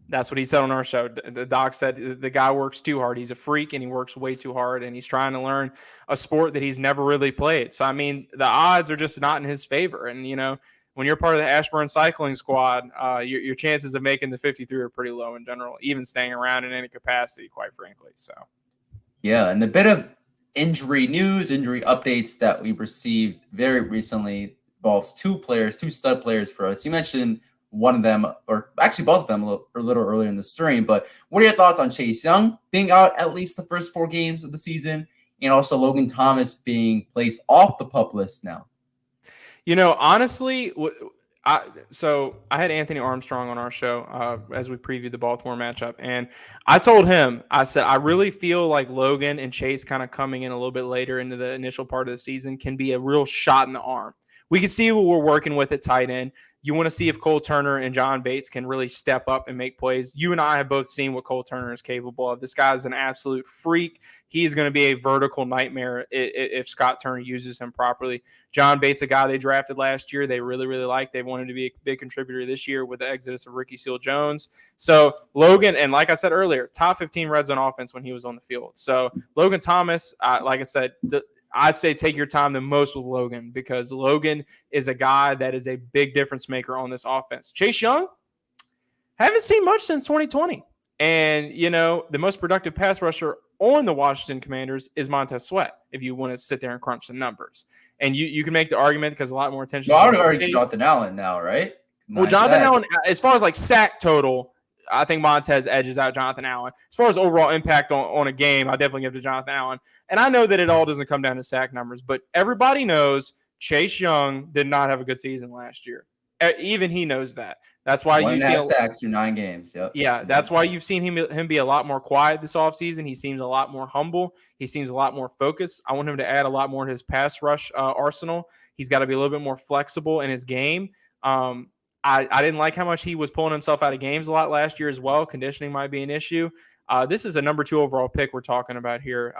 That's what he said on our show. The doc said the guy works too hard. He's a freak and he works way too hard and he's trying to learn a sport that he's never really played. So, I mean, the odds are just not in his favor. And, when you're part of the Ashburn Cycling Squad, your chances of making the 53 are pretty low in general, even staying around in any capacity, quite frankly. So, yeah, and a bit of injury news, injury updates that we received very recently involves two stud players for us. You mentioned one of them, or actually both of them a little earlier in the stream, but what are your thoughts on Chase Young being out at least the first 4 games of the season, and also Logan Thomas being placed off the PUP list now? Honestly, I had Anthony Armstrong on our show as we previewed the Baltimore matchup, and I told him, I said, I really feel like Logan and Chase kind of coming in a little bit later into the initial part of the season can be a real shot in the arm. We can see what we're working with at tight end. You want to see if Cole Turner and John Bates can really step up and make plays. You and I have both seen what Cole Turner is capable of. This guy's an absolute freak. He's going to be a vertical nightmare if Scott Turner uses him properly. John Bates, a guy they drafted last year, they really, really liked. They wanted to be a big contributor this year with the exodus of Ricky Seals-Jones. So Logan, and like I said earlier, top 15 red zone offense when he was on the field. So Logan Thomas, like I said, I say take your time the most with Logan because Logan is a guy that is a big difference maker on this offense. Chase Young, haven't seen much since 2020. And, the most productive pass rusher on the Washington Commanders is Montez Sweat, if you want to sit there and crunch the numbers. And you can make the argument because a lot more attention. I would argue Jonathan Allen now, right? Well, Jonathan Allen, as far as like sack total, I think Montez edges out Jonathan Allen. As far as overall impact on a game, I definitely give it to Jonathan Allen. And I know that it all doesn't come down to sack numbers, but everybody knows Chase Young did not have a good season last year. Even he knows that. That's why you see sacks through 9 games. Yep. Yeah, that's why you've seen him be a lot more quiet this offseason. He seems a lot more humble. He seems a lot more focused. I want him to add a lot more to his pass rush arsenal. He's got to be a little bit more flexible in his game. I didn't like how much he was pulling himself out of games a lot last year as well. Conditioning might be an issue. This is a number 2 overall pick we're talking about here.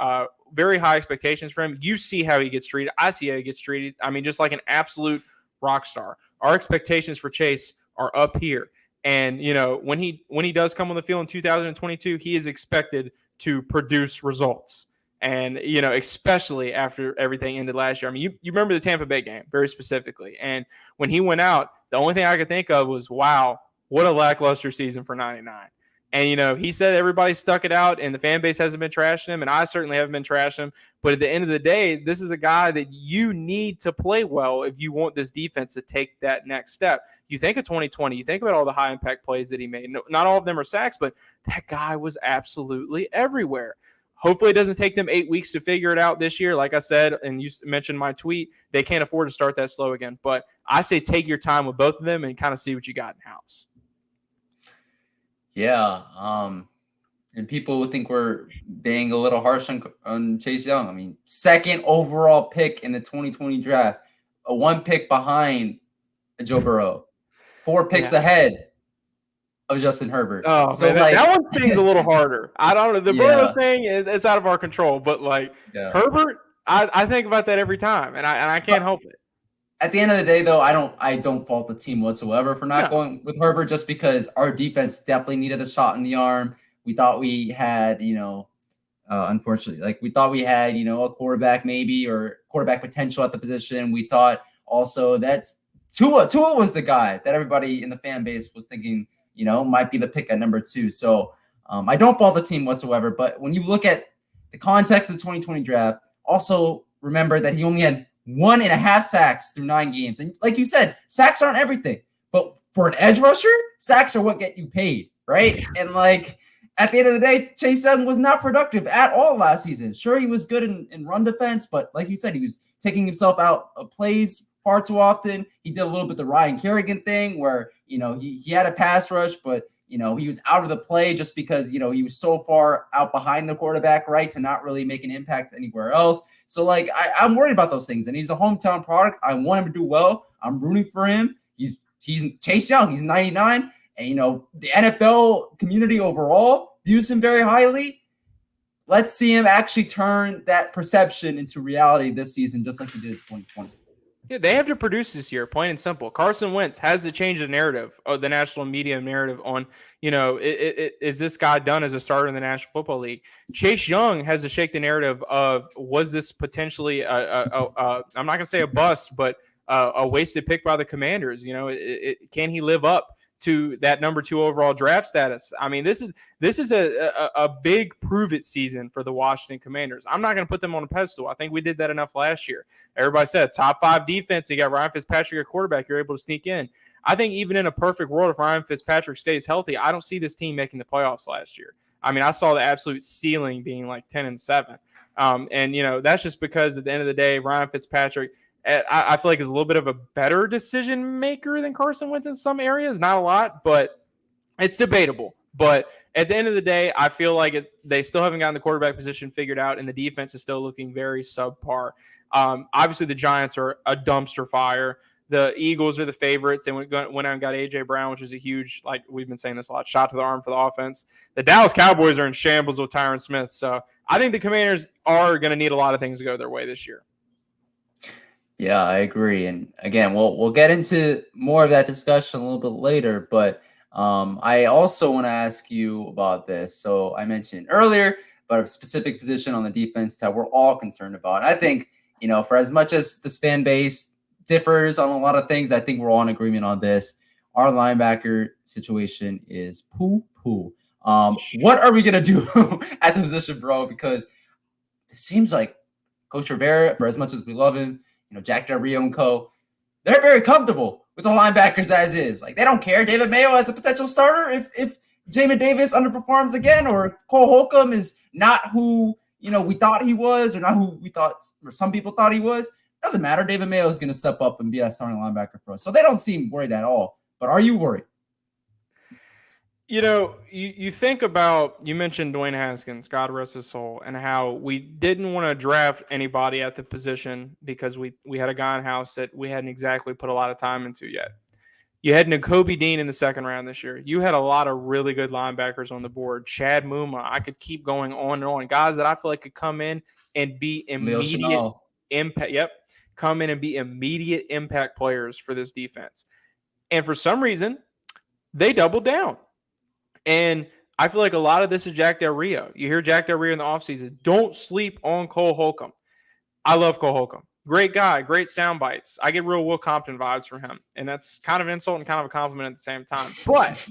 Very high expectations for him. You see how he gets treated. I see how he gets treated. I mean, just like an absolute rock star. Our expectations for Chase are up here. And, when he does come on the field in 2022, he is expected to produce results. And, especially after everything ended last year. I mean, you remember the Tampa Bay game very specifically. And when he went out, the only thing I could think of was, wow, what a lackluster season for 99. And, he said everybody stuck it out and the fan base hasn't been trashing him. And I certainly haven't been trashing him. But at the end of the day, this is a guy that you need to play well if you want this defense to take that next step. You think of 2020, you think about all the high impact plays that he made. No, not all of them are sacks, but that guy was absolutely everywhere. Hopefully it doesn't take them 8 weeks to figure it out this year. Like I said, and you mentioned my tweet, they can't afford to start that slow again. But I say take your time with both of them and kind of see what you got in house. Yeah. And people would think we're being a little harsh on Chase Young. I mean, second overall pick in the 2020 draft, a 1 pick behind Joe Burrow, 4 picks ahead of Justin Herbert. Oh, so man, that one thing's a little harder. I don't know. The Burrow thing, it's out of our control. But, Herbert, I think about that every time, and I can't help it. At the end of the day, though, I don't fault the team whatsoever for not going with Herbert, just because our defense definitely needed a shot in the arm. We thought we had, unfortunately, we thought we had, a quarterback maybe or quarterback potential at the position. We thought also that Tua was the guy that everybody in the fan base was thinking, might be the pick at number 2. So I don't fault the team whatsoever. But when you look at the context of the 2020 draft, also remember that he only had 1.5 sacks through 9 games. And like you said, sacks aren't everything. But for an edge rusher, sacks are what get you paid, right? And at the end of the day, Chase Young was not productive at all last season. Sure, he was good in run defense, but like you said, he was taking himself out of plays far too often. He did a little bit the Ryan Kerrigan thing where, he had a pass rush, but, he was out of the play just because, he was so far out behind the quarterback, right, to not really make an impact anywhere else. So, I'm worried about those things. And he's a hometown product. I want him to do well. I'm rooting for him. He's Chase Young. He's 99. And, the NFL community overall views him very highly. Let's see him actually turn that perception into reality this season, just like he did in 2020. Yeah, they have to produce this year, plain and simple. Carson Wentz has to change the narrative, or the national media narrative on, is this guy done as a starter in the National Football League? Chase Young has to shake the narrative of, was this potentially I'm not going to say a bust, but a wasted pick by the Commanders? Can he live up to that number 2 overall draft status? I mean, this is a big prove it season for the Washington Commanders. I'm not going to put them on a pedestal. I think we did that enough last year. Everybody said top 5 defense. You got Ryan Fitzpatrick at quarterback. You're able to sneak in. I think even in a perfect world, if Ryan Fitzpatrick stays healthy, I don't see this team making the playoffs last year. I mean, I saw the absolute ceiling being 10-7. And that's just because at the end of the day, Ryan Fitzpatrick, I feel like is a little bit of a better decision maker than Carson Wentz in some areas. Not a lot, but it's debatable. But at the end of the day, I feel like they still haven't gotten the quarterback position figured out, and the defense is still looking very subpar. Obviously, the Giants are a dumpster fire. The Eagles are the favorites. They went out and got A.J. Brown, which is a huge, we've been saying this a lot, shot to the arm for the offense. The Dallas Cowboys are in shambles with Tyron Smith. So I think the Commanders are going to need a lot of things to go their way this year. Yeah, I agree. And again, we'll get into more of that discussion a little bit later, but I also want to ask you about this. So I mentioned earlier, but a specific position on the defense that we're all concerned about. I think, for as much as this fan base differs on a lot of things, I think we're all in agreement on this. Our linebacker situation is poo-poo. What are we going to do at the position, bro? Because it seems like Coach Rivera, for as much as we love him, Jack Del Rio and co, they're very comfortable with the linebackers as is. They don't care. David Mayo as a potential starter if Jamin Davis underperforms again, or Cole Holcomb is not who we thought he was, or not who we thought, or some people thought he was. Doesn't matter. David Mayo is going to step up and be that starting linebacker for us. So they don't seem worried at all. But are you worried? You think about, you mentioned Dwayne Haskins, God rest his soul, and how we didn't want to draft anybody at the position because we had a guy in house that we hadn't exactly put a lot of time into yet. You had Nakobe Dean in the second round this year. You had a lot of really good linebackers on the board. Chad Muma. I could keep going on and on. Guys that I feel like could come in and be immediate impact. Come in and be immediate impact players for this defense. And for some reason, they doubled down. And I feel like a lot of this is Jack Del Rio. You hear Jack Del Rio in the offseason, don't sleep on Cole Holcomb. I love Cole Holcomb. Great guy, great sound bites. I get real Will Compton vibes from him. And that's kind of an insult and kind of a compliment at the same time. But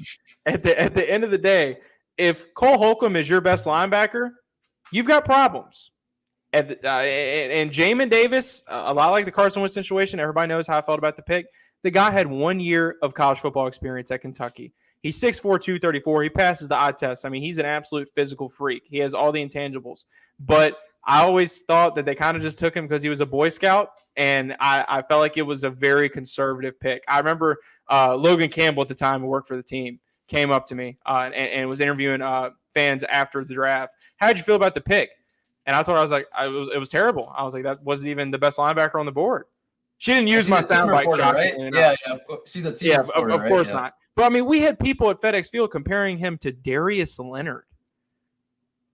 at the end of the day, if Cole Holcomb is your best linebacker, you've got problems. And Jamin Davis, a lot like the Carson Wentz situation, everybody knows how I felt about the pick. The guy had 1 year of college football experience at Kentucky. He's 6'4", 234. He passes the eye test. I mean, he's an absolute physical freak. He has all the intangibles. But I always thought that they kind of just took him because he was a Boy Scout, and I felt like it was a very conservative pick. I remember Logan Campbell at the time, who worked for the team, came up to me and was interviewing fans after the draft. How did you feel about the pick? And I told her, I was like, it was terrible. I was like, that wasn't even the best linebacker on the board. She didn't use my soundbite, right? Yeah, she's a team reporter, of course not. But I mean, we had people at FedEx Field comparing him to Darius Leonard.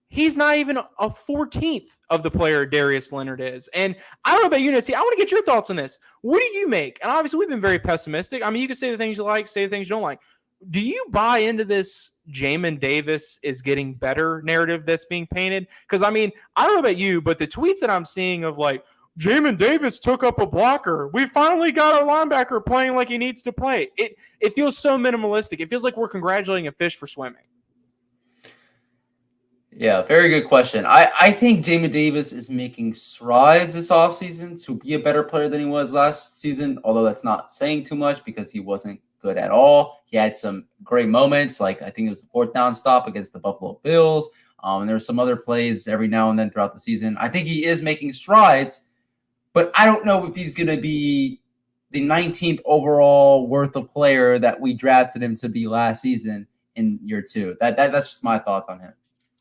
He's not even a 14th of the player Darius Leonard is. And I don't know about you, Nancy. I want to get your thoughts on this. What do you make? And obviously, we've been very pessimistic. I mean, you can say the things you like, say the things you don't like. Do you buy into this Jamin Davis is getting better narrative that's being painted? Because, I mean, I don't know about you, but the tweets that I'm seeing of like, Jamin Davis took up a blocker. We finally got our linebacker playing like he needs to play. It feels so minimalistic. It feels like we're congratulating a fish for swimming. Yeah, very good question. I think Jamin Davis is making strides this offseason to be a better player than he was last season, although that's not saying too much because he wasn't good at all. He had some great moments, like I think it was the 4th down stop against the Buffalo Bills. And there were some other plays every now and then throughout the season. I think he is making strides, but I don't know if he's going to be the 19th overall worth of player that we drafted him to be last season in year 2. That's just my thoughts on him.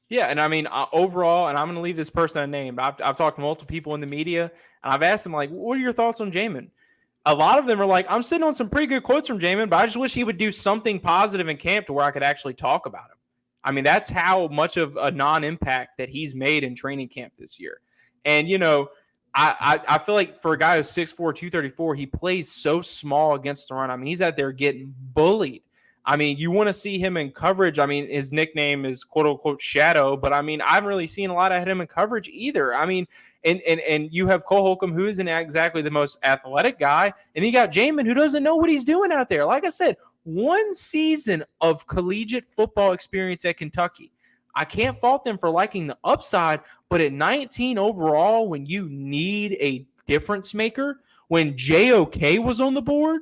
Yeah, and I mean, overall, and I'm going to leave this person unnamed, but I've talked to multiple people in the media, and I've asked them, like, what are your thoughts on Jamin? A lot of them are like, I'm sitting on some pretty good quotes from Jamin, but I just wish he would do something positive in camp to where I could actually talk about him. I mean, that's how much of a non-impact that he's made in training camp this year. And, you know, I feel like for a guy who's 6'4", 234, he plays so small against the run. I mean, he's out there getting bullied. I mean, you want to see him in coverage. I mean, his nickname is quote-unquote Shadow, but I mean, I haven't really seen a lot of him in coverage either. I mean, and you have Cole Holcomb, who isn't exactly the most athletic guy, and you got Jamin, who doesn't know what he's doing out there. Like I said, 1 season of collegiate football experience at Kentucky. I can't fault them for liking the upside, but at 19 overall, when you need a difference maker, when JOK was on the board,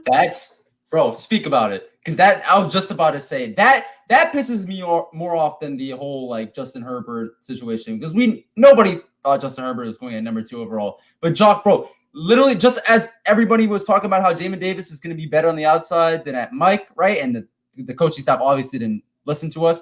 Bro, speak about it. Because I was just about to say that pisses me more off than the whole like Justin Herbert situation. Because nobody thought Justin Herbert was going at number 2 overall. But Jock, bro, literally just as everybody was talking about how Jamin Davis is going to be better on the outside than at Mike, right? And the coaching staff obviously didn't listen to us.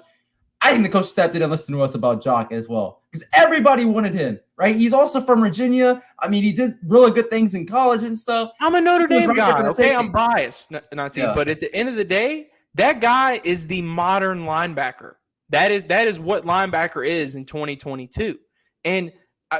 I think the coaching staff didn't listen to us about Jock as well. Because everybody wanted him, right? He's also from Virginia. I mean, he did really good things in college and stuff. I'm a Notre Dame guy, okay? I'm biased, but at the end of the day, that guy is the modern linebacker. That is what linebacker is in 2022. And,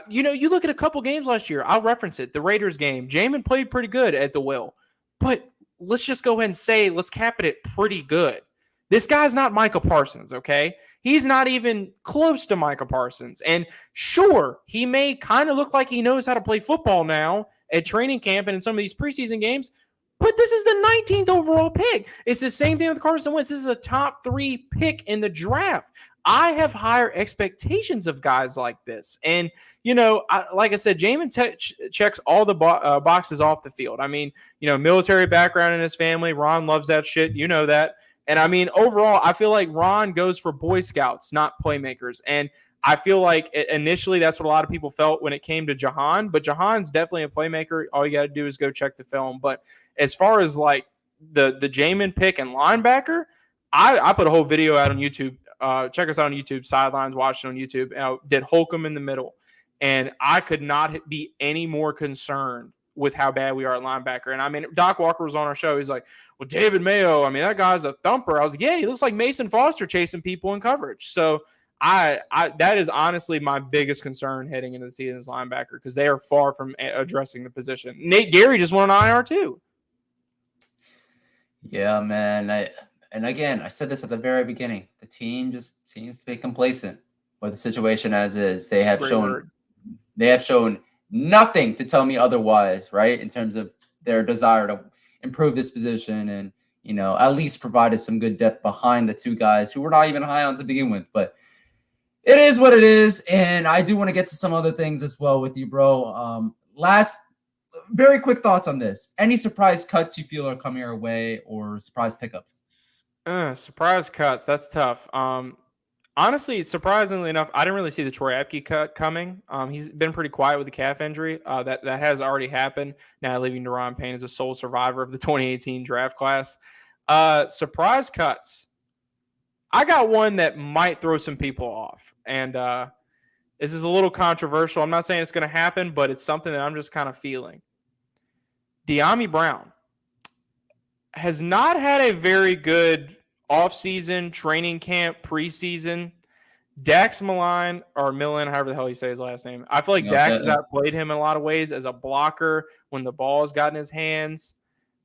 you know, you look at a couple games last year. I'll reference it. The Raiders game. Jamin played pretty good at the will. But let's just go ahead and say, let's cap it at pretty good. This guy's not Micah Parsons, okay? He's not even close to Micah Parsons. And sure, he may kind of look like he knows how to play football now at training camp and in some of these preseason games, but this is the 19th overall pick. It's the same thing with Carson Wentz. This is a top 3 pick in the draft. I have higher expectations of guys like this. And, you know, like I said, Jamin checks all the boxes off the field. I mean, you know, military background in his family. Ron loves that shit. You know that. And I mean, overall, I feel like Ron goes for Boy Scouts, not playmakers. And I feel like initially that's what a lot of people felt when it came to Jahan. But Jahan's definitely a playmaker. All you got to do is go check the film. But as far as like the Jamin pick and linebacker, I put a whole video out on YouTube. Check us out on YouTube, Sidelines, watch it on YouTube. Did Holcomb in the middle. And I could not be any more concerned with how bad we are at linebacker. And I mean, Doc Walker was on our show. He's like, well, David Mayo, I mean, that guy's a thumper. I was like, yeah, he looks like Mason Foster chasing people in coverage. So that is honestly my biggest concern heading into the season as linebacker, because they are far from addressing the position. Nate Gary just won an IR too. Yeah, man. And again, I said this at the very beginning. The team just seems to be complacent with the situation as is. They have shown nothing to tell me otherwise, right? In terms of their desire to improve this position and, at least provided some good depth behind the two guys who were not even high on to begin with. But it is what it is. And I do want to get to some other things as well with you, bro. Last very quick thoughts on this. Any surprise cuts you feel are coming our way or surprise pickups? Surprise cuts. That's tough. Honestly, surprisingly enough, I didn't really see the Troy Apke cut coming. He's been pretty quiet with the calf injury. That has already happened. Now leaving Deron Payne as a sole survivor of the 2018 draft class. Surprise cuts. I got one that might throw some people off. And this is a little controversial. I'm not saying it's going to happen, but it's something that I'm just kind of feeling. Dyami Brown has not had a very good offseason, training camp, preseason. Dax Milne, or Millen, however the hell you say his last name. I feel like Dax has outplayed him in a lot of ways as a blocker when the ball has gotten his hands.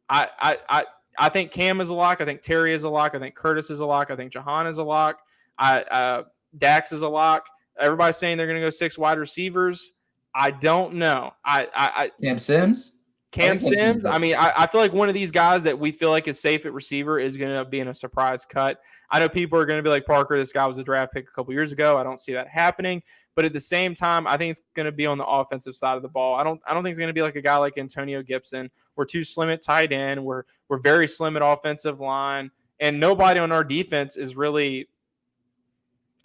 I think Cam is a lock. I think Terry is a lock. I think Curtis is a lock. I think Jahan is a lock. Dax is a lock. Everybody's saying they're going to go 6 wide receivers. I don't know. Cam Sims? Cam Sims. I mean, I feel like one of these guys that we feel like is safe at receiver is going to be in a surprise cut. I know people are going to be like, Parker, this guy was a draft pick a couple years ago. I don't see that happening. But at the same time, I think it's going to be on the offensive side of the ball. I don't think it's going to be like a guy like Antonio Gibson. We're too slim at tight end. We're very slim at offensive line. And nobody on our defense is really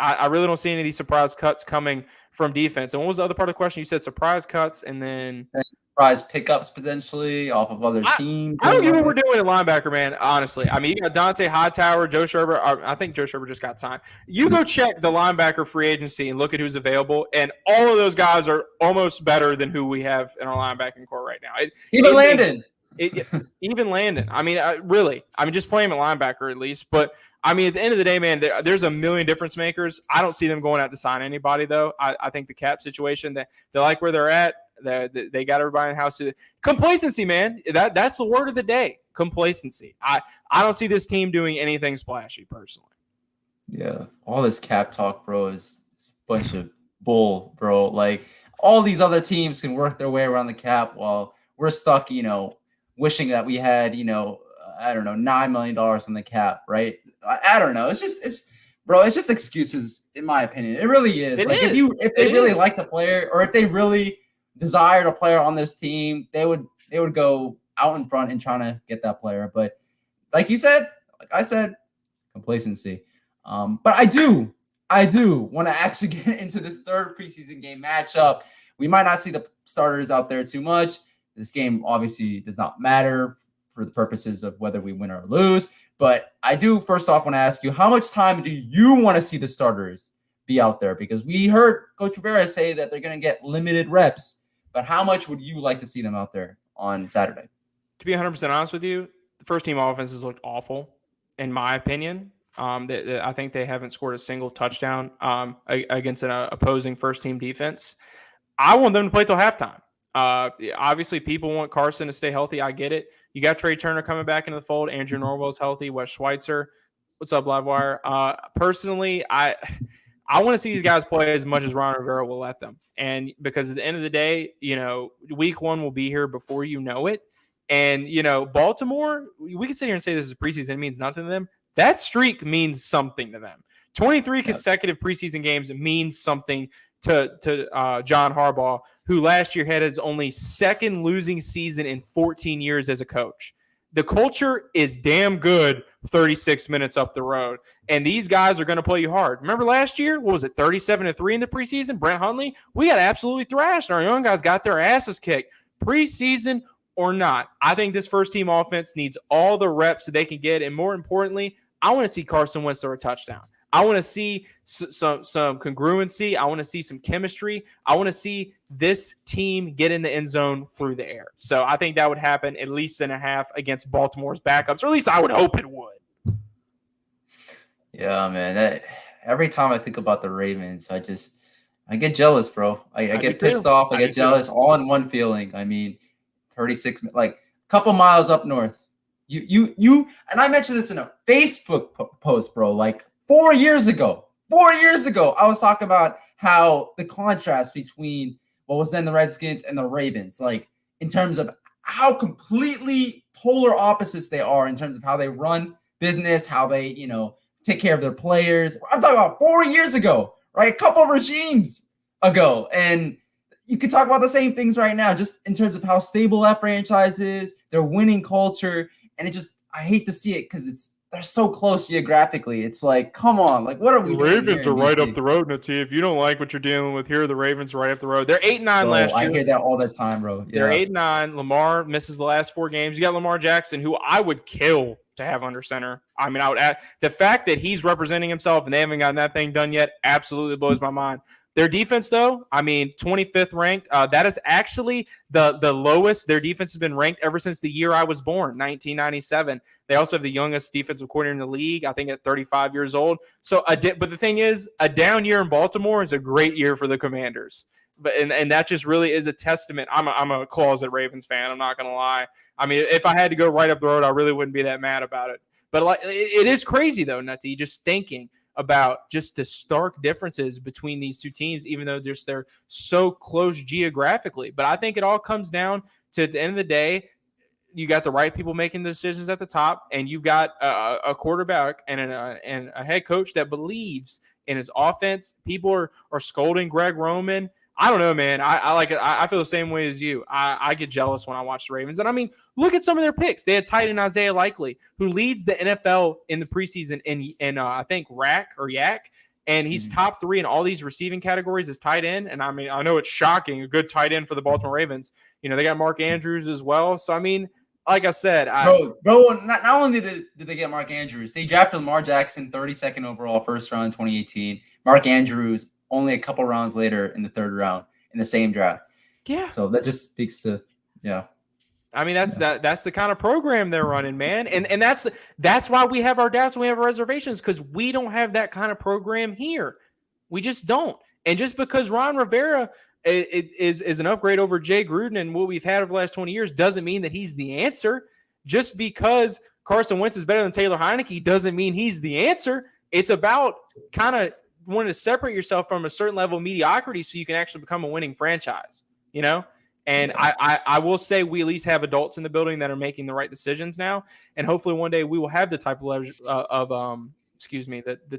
I really don't see any of these surprise cuts coming from defense. And what was the other part of the question? You said surprise cuts and then surprise pickups potentially off of other teams. I don't get what we're doing at linebacker, man, honestly. I mean, you got Dante Hightower, Joe Sherber. I think Joe Sherber just got signed. You go check the linebacker free agency and look at who's available, and all of those guys are almost better than who we have in our linebacking core right now. Even Landon. Even Landon. I mean, really. I mean, just play him at linebacker at least. But, I mean, at the end of the day, man, there's a million difference makers. I don't see them going out to sign anybody, though. I think the cap situation, they like where they're at. They got everybody in the house. Complacency, man. That's the word of the day. Complacency. I don't see this team doing anything splashy, personally. Yeah. All this cap talk, bro, is a bunch of bull, bro. Like, all these other teams can work their way around the cap while we're stuck, wishing that we had, I don't know, $9 million on the cap, right? I don't know. It's just excuses, in my opinion. It really is. If they really like the player, or if they really desired a player on this team, they would go out in front and trying to get that player. But like I said, complacency. But I do want to actually get into this third preseason game matchup. We might not see the starters out there too much. This game obviously does not matter for the purposes of whether we win or lose. But I do first off want to ask you, how much time do you want to see the starters be out there? Because we heard Coach Rivera say that they're going to get limited reps. But how much would you like to see them out there on Saturday? To be 100% honest with you, the first team offense has looked awful, in my opinion. I think they haven't scored a single touchdown against an opposing first team defense. I want them to play till halftime. Obviously, people want Carson to stay healthy. I get it. You got Trey Turner coming back into the fold. Andrew Norwell's healthy. Wes Schweitzer. What's up, Livewire? Personally, I want to see these guys play as much as Ron Rivera will let them. And because at the end of the day, week 1 will be here before you know it. And, Baltimore, we can sit here and say this is preseason. It means nothing to them. That streak means something to them. 23 consecutive preseason games means something to John Harbaugh, who last year had his only second losing season in 14 years as a coach. The culture is damn good 36 minutes up the road, and these guys are going to play you hard. Remember last year? What was it, 37-3 in the preseason? Brent Hundley? We got absolutely thrashed. Our young guys got their asses kicked. Preseason or not, I think this first-team offense needs all the reps that they can get, and more importantly, I want to see Carson Wentz throw a touchdown. I want to see some congruency. I want to see some chemistry. I want to see this team get in the end zone through the air. So I think that would happen at least in a half against Baltimore's backups, or at least I would hope it would. Yeah, man. Every time I think about the Ravens, I get jealous, bro. I get pissed off. I get jealous all in one feeling. I mean, 36, like a couple miles up north, You, and I mentioned this in a Facebook post, bro, like 4 years ago. 4 years ago, I was talking about how the contrast between what was then the Redskins and the Ravens, like in terms of how completely polar opposites they are in terms of how they run business, how they, take care of their players. I'm talking about 4 years ago, right? A couple of regimes ago. And you could talk about the same things right now, just in terms of how stable that franchise is, their winning culture. And I hate to see it because they're so close geographically. It's like, come on, like what are we The doing Ravens here are in right DC? up the road, Nati. If you don't like what you're dealing with here, the Ravens are right up the road. They're 8-9 last year. I hear that all the time, bro. Yeah. They're 8-9. Lamar misses the last 4 games. You got Lamar Jackson, who I would kill to have under center. I mean, I would add the fact that he's representing himself and they haven't gotten that thing done yet absolutely blows my mind. Their defense, though, 25th ranked. That is actually the lowest their defense has been ranked ever since the year I was born, 1997. They also have the youngest defensive coordinator in the league, I think at 35 years old. So, but the thing is, a down year in Baltimore is a great year for the Commanders. And that just really is a testament. I'm a closet Ravens fan. I'm not going to lie. I mean, if I had to go right up the road, I really wouldn't be that mad about it. But it is crazy, though, Nutty, just thinking about just the stark differences between these two teams, even though they're so close geographically. But I think it all comes down to, at the end of the day, you got the right people making the decisions at the top, and you've got a quarterback and a head coach that believes in his offense. People are scolding Greg Roman. I don't know, man. I like it. I feel the same way as you. I get jealous when I watch the Ravens. And I mean, look at some of their picks. They had tight end Isaiah Likely, who leads the NFL in the preseason in I think Yak. And he's top 3 in all these receiving categories as tight end. And I mean, I know it's shocking, a good tight end for the Baltimore Ravens. They got Mark Andrews as well. So, I mean, like I said, bro, not only did they get Mark Andrews, they drafted Lamar Jackson 32nd overall, first round in 2018. Mark Andrews only a couple rounds later in the 3rd round in the same draft. Yeah. So that just speaks to, I mean, that's the kind of program they're running, man. And that's why we have our doubts and we have our reservations, because we don't have that kind of program here. We just don't. And just because Ron Rivera is an upgrade over Jay Gruden and what we've had over the last 20 years doesn't mean that he's the answer. Just because Carson Wentz is better than Taylor Heinecke doesn't mean he's the answer. It's about kind of wanting to separate yourself from a certain level of mediocrity so you can actually become a winning franchise, And I will say we at least have adults in the building that are making the right decisions now. And hopefully one day we will have the type the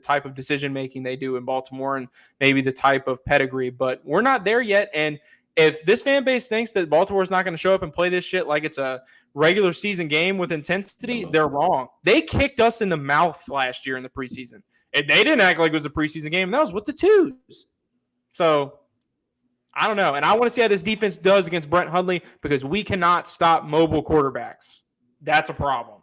type of decision making they do in Baltimore and maybe the type of pedigree, but we're not there yet. And if this fan base thinks that Baltimore is not going to show up and play this shit like it's a regular season game with intensity, they're wrong. They kicked us in the mouth last year in the preseason. And they didn't act like it was a preseason game. And that was with the 2s. So I don't know. And I want to see how this defense does against Brent Hundley, because we cannot stop mobile quarterbacks. That's a problem.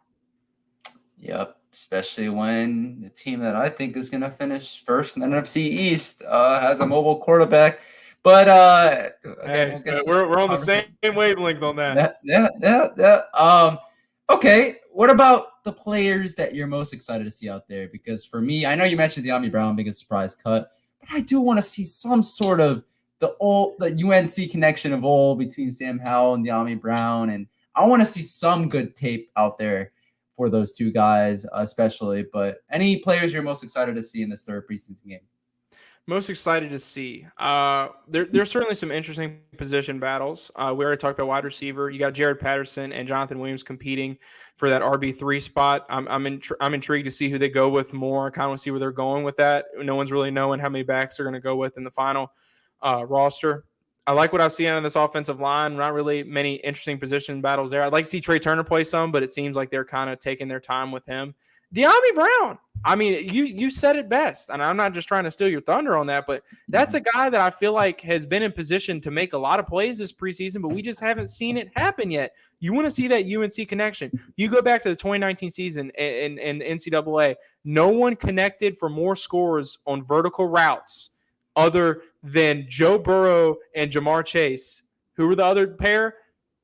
Yep. Especially when the team that I think is going to finish first in the NFC East has a mobile quarterback. But again, we're on the same wavelength on that. Yeah. Okay. What about the players that you're most excited to see out there? Because for me, I know you mentioned De'Ami Brown being a surprise cut, but I do want to see some sort of the UNC connection of old between Sam Howell and De'Ami Brown. And I want to see some good tape out there for those two guys, especially. But any players you're most excited to see in this 3rd preseason game? Most excited to see. There's certainly some interesting position battles. We already talked about wide receiver. You got Jared Patterson and Jonathan Williams competing for that RB3 spot. I'm intrigued to see who they go with more. I kind of want to see where they're going with that. No one's really knowing how many backs they're going to go with in the final roster. I like what I've seen on this offensive line. Not really many interesting position battles there. I'd like to see Trey Turner play some, but it seems like they're kind of taking their time with him. De'Ami Brown. I mean, you said it best, and I'm not just trying to steal your thunder on that, but that's a guy that I feel like has been in position to make a lot of plays this preseason, but we just haven't seen it happen yet. You want to see that UNC connection. You go back to the 2019 season in NCAA, no one connected for more scores on vertical routes other than Joe Burrow and Jamar Chase. Who were the other pair?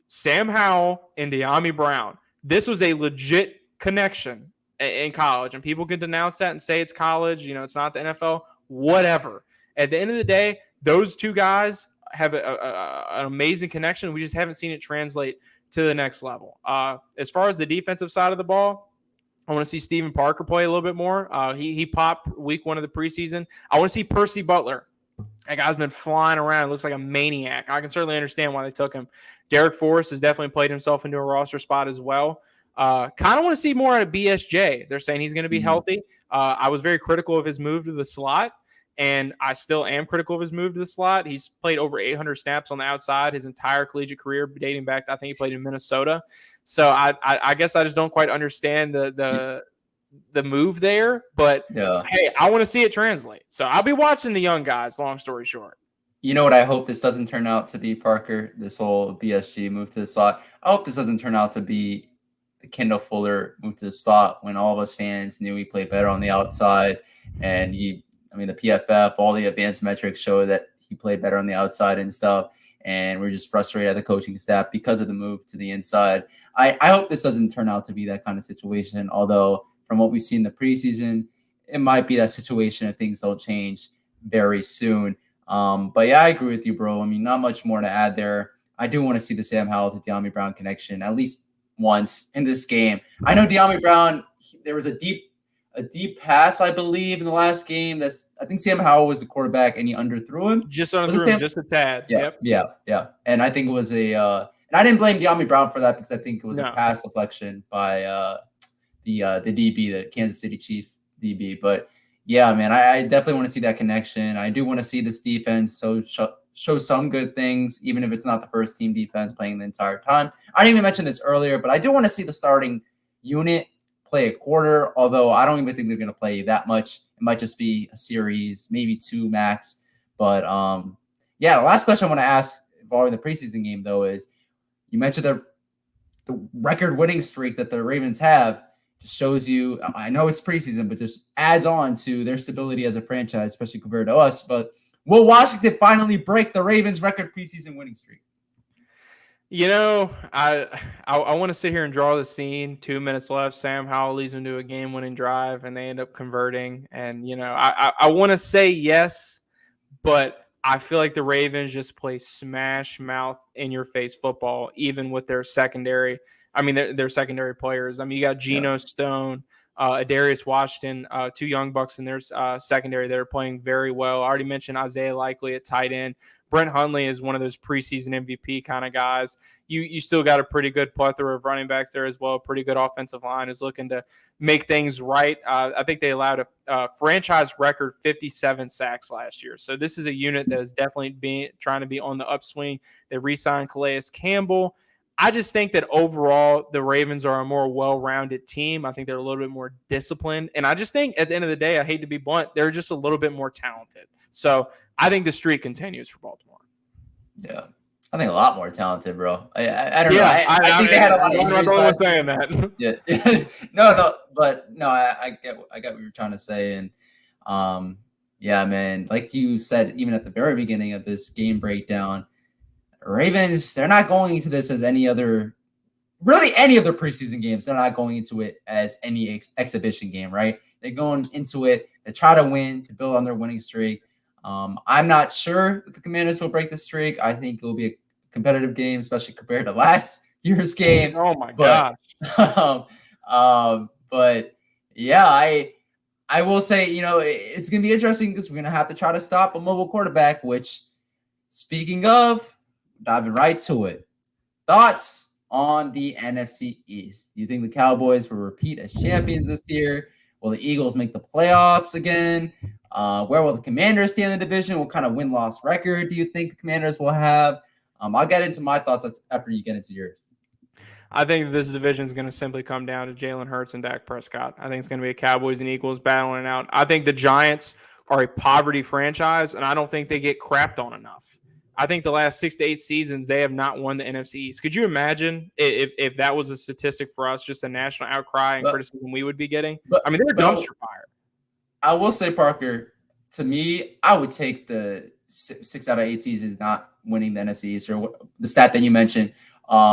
Sam Howell and De'Ami Brown. This was a legit connection in college, and people can denounce that and say it's college, it's not the NFL, whatever. At the end of the day, those two guys have an amazing connection. We just haven't seen it translate to the next level. As far as the defensive side of the ball, I want to see Steven Parker play a little bit more. He popped week 1 of the preseason. I want to see Percy Butler. That guy's been flying around. Looks like a maniac. I can certainly understand why they took him. Derek Forrest has definitely played himself into a roster spot as well. Kind of want to see more out of BSJ. They're saying he's going to be healthy. I was very critical of his move to the slot, and I still am critical of his move to the slot. He's played over 800 snaps on the outside his entire collegiate career, dating back to, I think he played in Minnesota. So I guess I just don't quite understand the move there. But, hey, I want to see it translate. So I'll be watching the young guys, long story short. You know what I hope this doesn't turn out to be, Parker, this whole BSG move to the slot? I hope this doesn't turn out to be the Kendall Fuller move to the slot when all of us fans knew he played better on the outside. And the PFF, all the advanced metrics show that he played better on the outside and stuff. And we're just frustrated at the coaching staff because of the move to the inside. I hope this doesn't turn out to be that kind of situation, although from what we've seen in the preseason, it might be that situation if things don't change very soon. But yeah, I agree with you, bro. I mean, not much more to add there. I do want to see the Sam Howell to De'Ami Brown connection at least once in this game. I know De'Ami Brown, there was a deep pass, I believe, in the last game. I think Sam Howell was the quarterback and he underthrew him. Just a tad. Yeah. And I think it was and I didn't blame De'Ami Brown for that because I think it was a pass deflection by the DB, the Kansas City Chief DB. But yeah, man, I definitely want to see that connection. I do want to see this defense show some good things, even if it's not the first team defense playing the entire time. I didn't even mention this earlier, but I do want to see the starting unit play a quarter, although I don't even think they're going to play that much. It might just be a series, maybe 2 max. But yeah, the last question I want to ask involving the preseason game, though, is you mentioned the record winning streak that the Ravens have. Just shows you, I know it's preseason, but just adds on to their stability as a franchise, especially compared to us. But will Washington finally break the Ravens' record preseason winning streak? You know, I want to sit here and draw the scene. 2 minutes left. Sam Howell leads them to a game-winning drive, and they end up converting. And, you know, I want to say yes, but I feel like the Ravens just play smash mouth in your face football, even with their secondary. I mean, their secondary players. I mean, you got Geno Stone, Adarius Washington, 2 young bucks in their secondary that are playing very well. I already mentioned Isaiah Likely at tight end. Brent Hundley is one of those preseason MVP kind of guys. You still got a pretty good plethora of running backs there as well. Pretty good offensive line is looking to make things right. I think they allowed a franchise record 57 sacks last year. So this is a unit that is definitely trying to be on the upswing. They re-signed Calais Campbell. I just think that overall the Ravens are a more well-rounded team. I think they're a little bit more disciplined. And I just think at the end of the day, I hate to be blunt, they're just a little bit more talented. So I think the streak continues for Baltimore. Yeah. I think a lot more talented, bro. I don't know. I think they had a lot of injuries. I'm not saying that. Yeah. No, but I get what you're trying to say. And yeah, man, like you said, even at the very beginning of this game breakdown, Ravens, they're not going into this as any other preseason games. They're not going into it as any exhibition game, right? They're going into it to try to win, to build on their winning streak. I'm not sure if the Commanders will break the streak. I think it will be a competitive game, especially compared to last year's game. Oh my gosh. But yeah, I will say, you know, it's going to be interesting because we're going to have to try to stop a mobile quarterback, which, speaking of, diving right to it. Thoughts on the NFC East? Do you think the Cowboys will repeat as champions this year? Will the Eagles make the playoffs again? Where will the Commanders stand in the division? What kind of win-loss record do you think the Commanders will have? I'll get into my thoughts after you get into yours. I think this division is going to simply come down to Jalen Hurts and Dak Prescott. I think it's going to be a Cowboys and Eagles battling it out. I think the Giants are a poverty franchise, and I don't think they get crapped on enough. I think the last 6 to 8 seasons, they have not won the NFC East. Could you imagine if that was a statistic for us, just a national outcry and criticism we would be getting? I mean, they're a dumpster fire. I will say, Parker, to me, I would take the 6 out of 8 seasons not winning the NFC East or the stat that you mentioned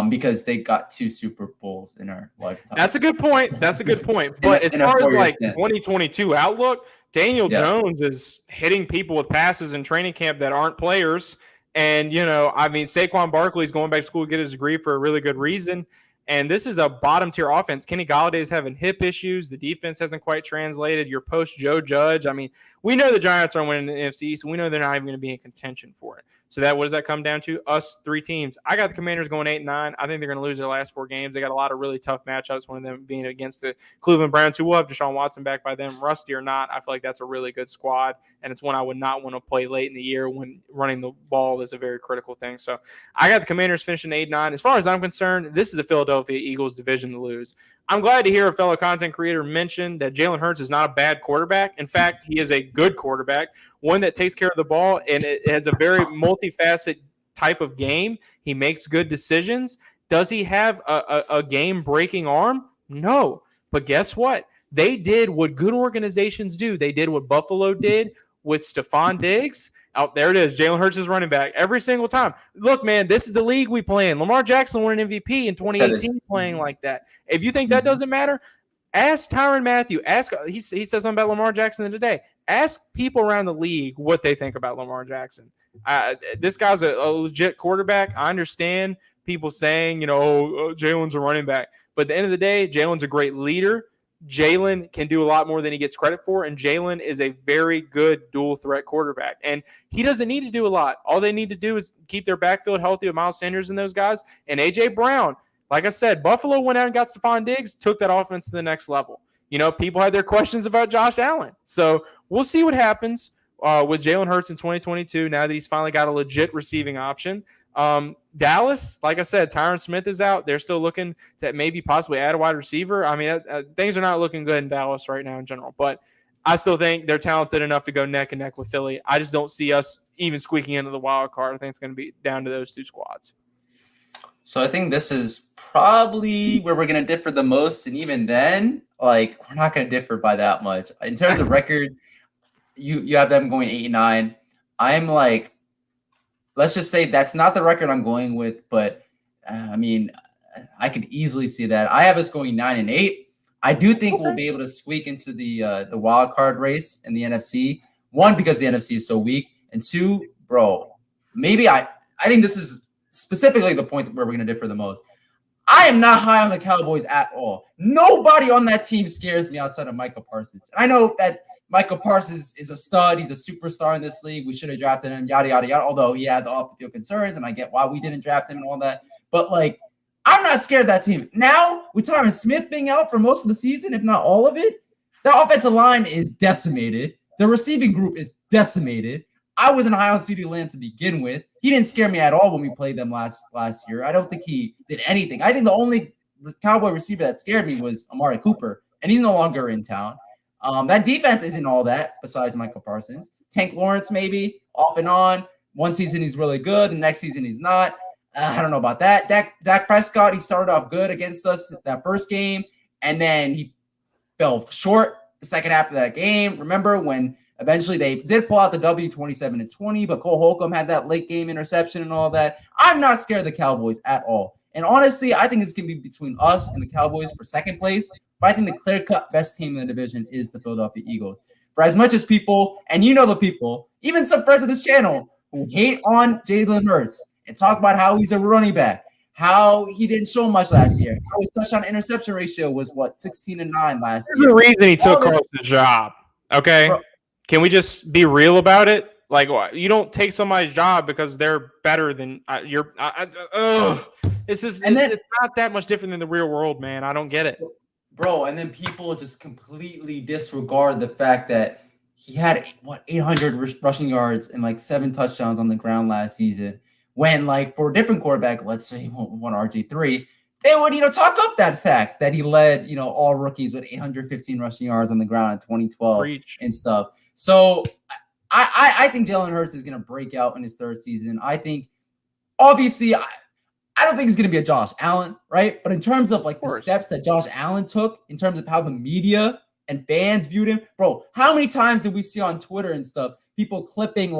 because they got 2 Super Bowls in our lifetime. That's a good point. But as far as like 2022 outlook, Daniel Jones is hitting people with passes in training camp that aren't players. And, I mean, Saquon Barkley's going back to school to get his degree for a really good reason. And this is a bottom-tier offense. Kenny Galladay's having hip issues. The defense hasn't quite translated. Your post-Joe Judge. I mean, we know the Giants are winning the NFC East, and we know they're not even going to be in contention for it. So what does that come down to? Us 3 teams. I got the Commanders going 8-9. I think they're going to lose their last 4 games. They got a lot of really tough matchups, one of them being against the Cleveland Browns, who will have Deshaun Watson back by then. Rusty or not, I feel like that's a really good squad, and it's one I would not want to play late in the year when running the ball is a very critical thing. So I got the Commanders finishing 8-9. As far as I'm concerned, this is the Philadelphia Eagles division to lose. I'm glad to hear a fellow content creator mention that Jalen Hurts is not a bad quarterback. In fact, he is a good quarterback, one that takes care of the ball, and it has a very multifaceted type of game. He makes good decisions. Does he have a game-breaking arm? No. But guess what? They did what good organizations do. They did what Buffalo did with Stephon Diggs. Out there it is. Jalen Hurts is running back every single time. Look, man, this is the league we play in. Lamar Jackson won an MVP in 2018 playing like that. If you think that doesn't matter, ask Tyrann Mathieu. He said something about Lamar Jackson today. Ask people around the league what they think about Lamar Jackson. This guy's a legit quarterback. I understand people saying, Jalen's a running back. But at the end of the day, Jalen's a great leader. Jalen can do a lot more than he gets credit for, and Jalen is a very good dual-threat quarterback. And he doesn't need to do a lot. All they need to do is keep their backfield healthy with Miles Sanders and those guys. And A.J. Brown, like I said, Buffalo went out and got Stephon Diggs, took that offense to the next level. People had their questions about Josh Allen. So we'll see what happens with Jalen Hurts in 2022 now that he's finally got a legit receiving option. Dallas, like I said, Tyron Smith is out. They're still looking to maybe possibly add a wide receiver. I mean, things are not looking good in Dallas right now in general, but I still think they're talented enough to go neck and neck with Philly. I just don't see us even squeaking into the wild card. I think it's going to be down to those 2 squads. So I think this is probably where we're going to differ the most. And even then, we're not going to differ by that much. In terms of record, you have them going 8-9. I'm let's just say that's not the record I'm going with, but I mean, I could easily see that. I have us going 9-8. I do think we'll be able to squeak into the wild card race in the NFC. 1, because the NFC is so weak, and 2, bro, maybe I think this is specifically the point where we're going to differ the most. I am not high on the Cowboys at all. Nobody on that team scares me outside of Micah Parsons. I know that Michael Parsons is a stud. He's a superstar in this league. We should have drafted him, yada, yada, yada, although he had the off-the-field concerns, and I get why we didn't draft him and all that. But, I'm not scared of that team. Now, with Tyron Smith being out for most of the season, if not all of it, the offensive line is decimated. The receiving group is decimated. I wasn't high on CeeDee Lamb to begin with. He didn't scare me at all when we played them last year. I don't think he did anything. I think the only Cowboy receiver that scared me was Amari Cooper, and he's no longer in town. That defense isn't all that besides Michael Parsons. Tank Lawrence maybe, off and on. One season he's really good. The next season he's not. I don't know about that. Dak Prescott, he started off good against us that first game, and then he fell short the second half of that game. Remember when eventually they did pull out the W 27-20, but Cole Holcomb had that late game interception and all that. I'm not scared of the Cowboys at all. And honestly, I think this can be between us and the Cowboys for second place. But I think the clear-cut best team in the division is the Philadelphia Eagles. For as much as people, and you know the people, even some friends of this channel who hate on Jalen Hurts and talk about how he's a running back, how he didn't show much last year, how his touchdown-interception ratio was, 16-9 last year. There's a reason he took Carson's job, okay? Bro, can we just be real about it? You don't take somebody's job because they're better than you're. It's not that much different than the real world, man. I don't get it. Bro, and then people just completely disregard the fact that he had 800 rushing yards and 7 touchdowns on the ground last season. When for a different quarterback, let's say one RG3, they would talk up that fact that he led all rookies with 815 rushing yards on the ground in 2012 and stuff. So I think Jalen Hurts is going to break out in his 3rd season. I think obviously I don't think it's going to be a Josh Allen, right? But in terms of the steps that Josh Allen took, in terms of how the media and fans viewed him, bro, how many times did we see on Twitter and stuff, people clipping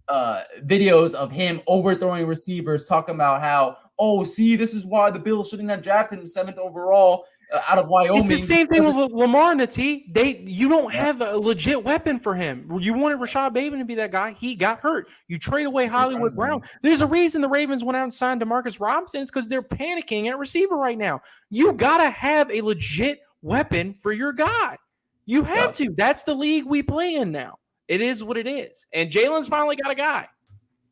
videos of him overthrowing receivers, talking about how, this is why the Bills shouldn't have drafted him 7th overall. out of Wyoming. It's the same thing with Lamar and the T. You don't have a legit weapon for him. You wanted Rashad Bateman to be that guy. He got hurt. You trade away Hollywood Brown. There's a reason the Ravens went out and signed DeMarcus Robinson. It's because they're panicking at receiver right now. You got to have a legit weapon for your guy. You have to. That's the league we play in now. It is what it is. And Jalen's finally got a guy.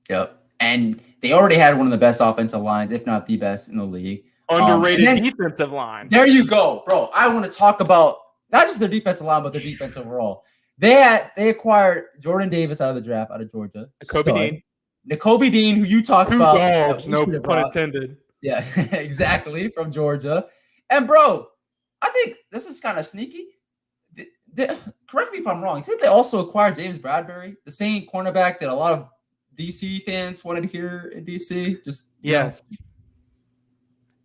Yep. And they already had one of the best offensive lines, if not the best in the league. Underrated defensive line. There you go, bro. I want to talk about not just their defensive line, but the defense overall. They acquired Jordan Davis out of the draft out of Georgia. Nakobe Dean, who you talked about. Dogs, no pun intended. Yeah, exactly, from Georgia. And, bro, I think this is kind of sneaky. Correct me if I'm wrong. Did they also acquire James Bradbury, the same cornerback that a lot of DC fans wanted to hear in DC? Yes.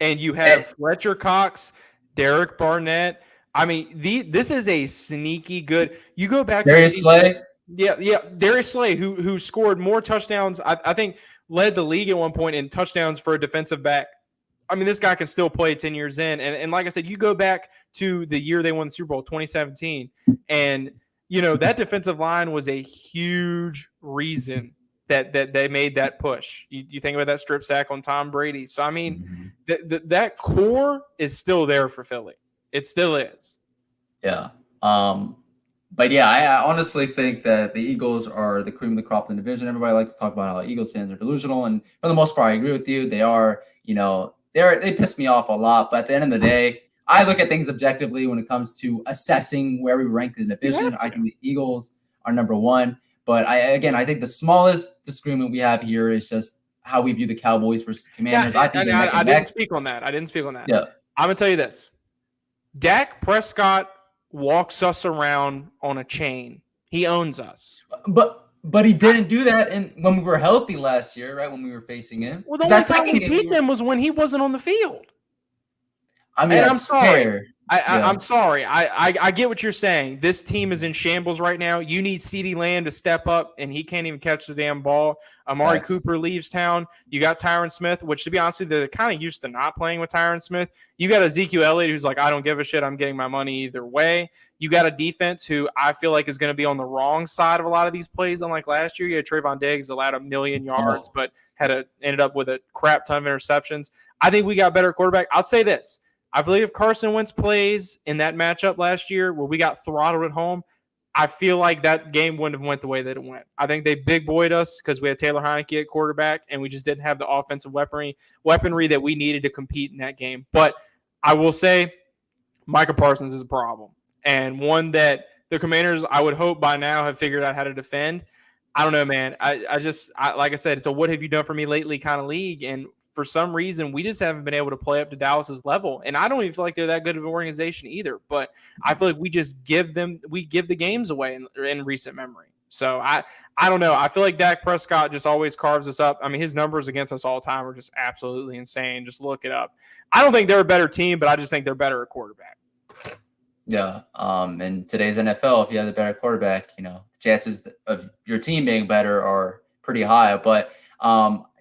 And you have Fletcher Cox, Derek Barnett. I mean, this is a sneaky good. You go back to Darius Slay. Yeah. Darius Slay, who scored more touchdowns. I think led the league at one point in touchdowns for a defensive back. I mean, this guy can still play 10 years in. And like I said, you go back to the year they won the Super Bowl, 2017, and that defensive line was a huge reason that they made that push. You think about that strip sack on Tom Brady. So, I mean, that core is still there for Philly. It still is. Yeah. But, yeah, I honestly think that the Eagles are the cream of the crop in the division. Everybody likes to talk about how Eagles fans are delusional. And for the most part, I agree with you. They are, they piss me off a lot. But at the end of the day, I look at things objectively when it comes to assessing where we rank in the division. I think the Eagles are number one. But I think the smallest disagreement we have here is just how we view the Cowboys versus the Commanders. I didn't speak on that. Yeah. I'm going to tell you this. Dak Prescott walks us around on a chain. He owns us. But he didn't do that when we were healthy last year, right? When we were facing him. Well, the only time we beat them was when he wasn't on the field. I mean, I'm sorry. I'm sorry. I get what you're saying. This team is in shambles right now. You need CeeDee Lamb to step up, and he can't even catch the damn ball. Amari Cooper leaves town. You got Tyron Smith, which, to be honest with you, they're kind of used to not playing with Tyron Smith. You got Ezekiel Elliott, who's like, I don't give a shit. I'm getting my money either way. You got a defense who I feel like is going to be on the wrong side of a lot of these plays. Unlike last year, you had Trayvon Diggs allowed 1 million yards, but ended up with a crap ton of interceptions. I think we got better quarterback. I'll say this. I believe if Carson Wentz plays in that matchup last year where we got throttled at home, I feel like that game wouldn't have went the way that it went. I think they big boyed us because we had Taylor Heinecke at quarterback, and we just didn't have the offensive weaponry that we needed to compete in that game. But I will say Micah Parsons is a problem, and one that the Commanders, I would hope by now, have figured out how to defend. I don't know, man. I like I said, it's a what have you done for me lately kind of league, and for some reason, we just haven't been able to play up to Dallas's level. And I don't even feel like they're that good of an organization either. But I feel like we just give the games away in recent memory. So I don't know. I feel like Dak Prescott just always carves us up. I mean, his numbers against us all the time are just absolutely insane. Just look it up. I don't think they're a better team, but I just think they're better at quarterback. Yeah. In today's NFL, if you have the better quarterback, the chances of your team being better are pretty high. But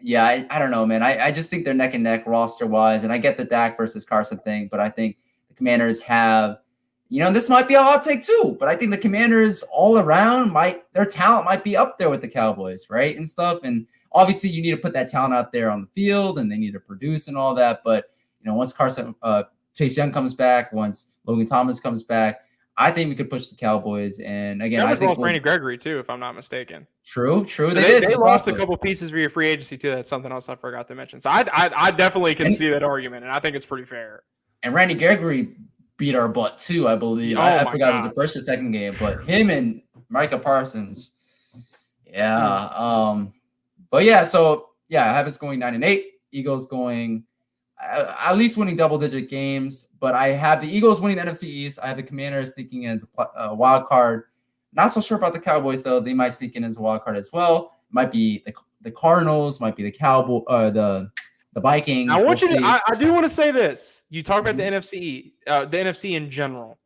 yeah, I don't know, man. I just think they're neck and neck roster wise, and I get the Dak versus Carson thing, but I think the Commanders have, this might be a hot take too, but I think the Commanders all around their talent might be up there with the Cowboys, right, and stuff. And obviously, you need to put that talent out there on the field, and they need to produce and all that. But once Chase Young comes back, once Logan Thomas comes back, I think we could push the Cowboys. And again, I think Randy Gregory too, if I'm not mistaken. True. So they lost a couple pieces via free agency too. That's something else I forgot to mention. So I definitely can see that argument, and I think it's pretty fair. And Randy Gregory beat our butt too, I believe. I forgot it was the first or second game, but him and Micah Parsons, yeah. But yeah, so yeah, I have us going 9-8. Eagles going at least winning double-digit games, but I have the Eagles winning the NFC East. I have the Commanders sneaking in as a wild card. Not so sure about the Cowboys, though. They might sneak in as a wild card as well. Might be the Cardinals, might be the the Vikings. I do want to say this. You talk about the NFC in general.